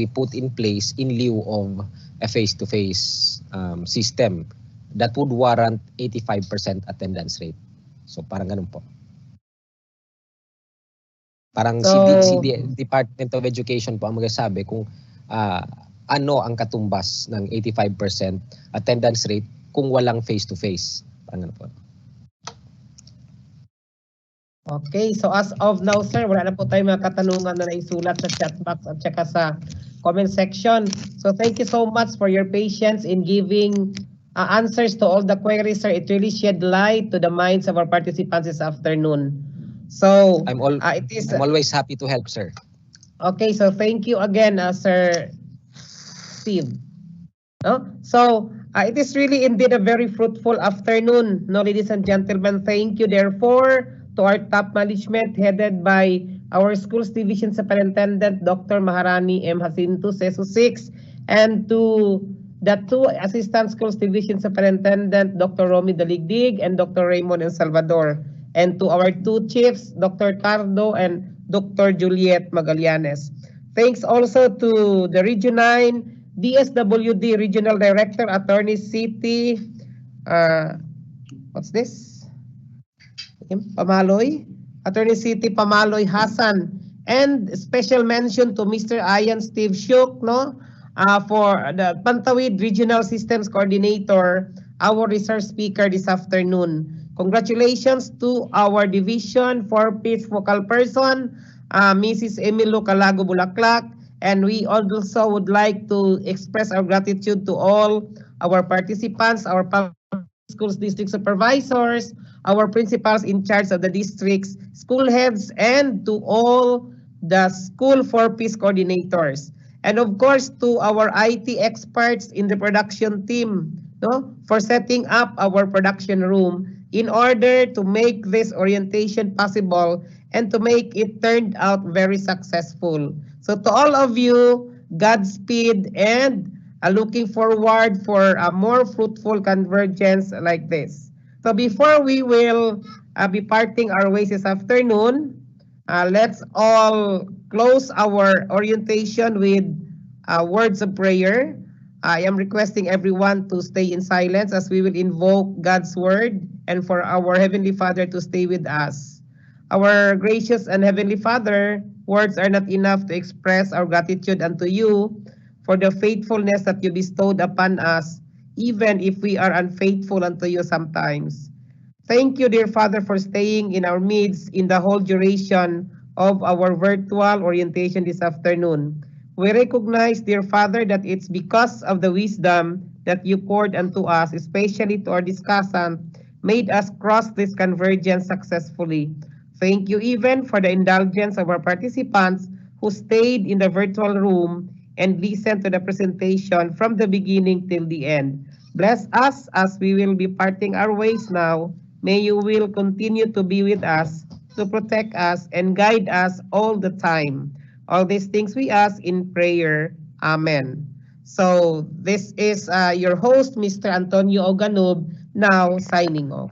put in place in lieu of a face-to-face system that would warrant 85% attendance rate. So parang ganun po. Parang si Department of Education po ang magsasabi kung ano ang katumbas ng 85% attendance rate kung walang face-to-face. Parang ganun po. Okay, so as of now, sir, wala na po tayong mga katanungan na naisulat sa chat box at saka sa comment section. So thank you so much for your patience in giving answers to all the queries, sir. It really shed light to the minds of our participants this afternoon. So it is I'm always happy to help, sir. okay. So thank you again, Sir Steve. No? So it is really indeed a very fruitful afternoon, no, ladies and gentlemen. Thank you, therefore, to our top management headed by our Schools Division Superintendent, Dr. Maharani M. Jacinto, CESU 6, and to the two Assistant Schools Division Superintendent, Dr. Romy Daligdig and Dr. Raymond El Salvador, and to our two chiefs, Dr. Cardo and Dr. Juliet Magallanes. Thanks also to the Region 9 DSWD Regional Director, Attorney City, what's this? Pamaloy, Attorney City Pamaloy Hassan, and special mention to Mr. Ian Steve Shuk, no, for the Pantawid Regional Systems Coordinator, our research speaker this afternoon. Congratulations to our division 4P's focal person, Mrs. Emilio Calago Bulaklak, and we also would like to express our gratitude to all our participants, our public schools district supervisors, our principals in charge of the districts, school heads, and to all the school 4P's coordinators. And of course, to our IT experts in the production team, no, for setting up our production room in order to make this orientation possible and to make it turned out very successful. So to all of you, Godspeed and looking forward for a more fruitful convergence like this. So before we will be parting our ways this afternoon, let's all close our orientation with words of prayer. I am requesting everyone to stay in silence as we will invoke God's word and for our Heavenly Father to stay with us. Our gracious and Heavenly Father, words are not enough to express our gratitude unto you for the faithfulness that you bestowed upon us, even if we are unfaithful unto you sometimes. Thank you, dear Father, for staying in our midst in the whole duration of our virtual orientation this afternoon. We recognize, dear Father, that it's because of the wisdom that you poured unto us, especially to our discussant, made us cross this convergence successfully. Thank you even for the indulgence of our participants who stayed in the virtual room and listened to the presentation from the beginning till the end. Bless us as we will be parting our ways now. May you will continue to be with us, to protect us, and guide us all the time. All these things we ask in prayer. Amen. So this is your host, Mr. Antonio Oganub, now signing off.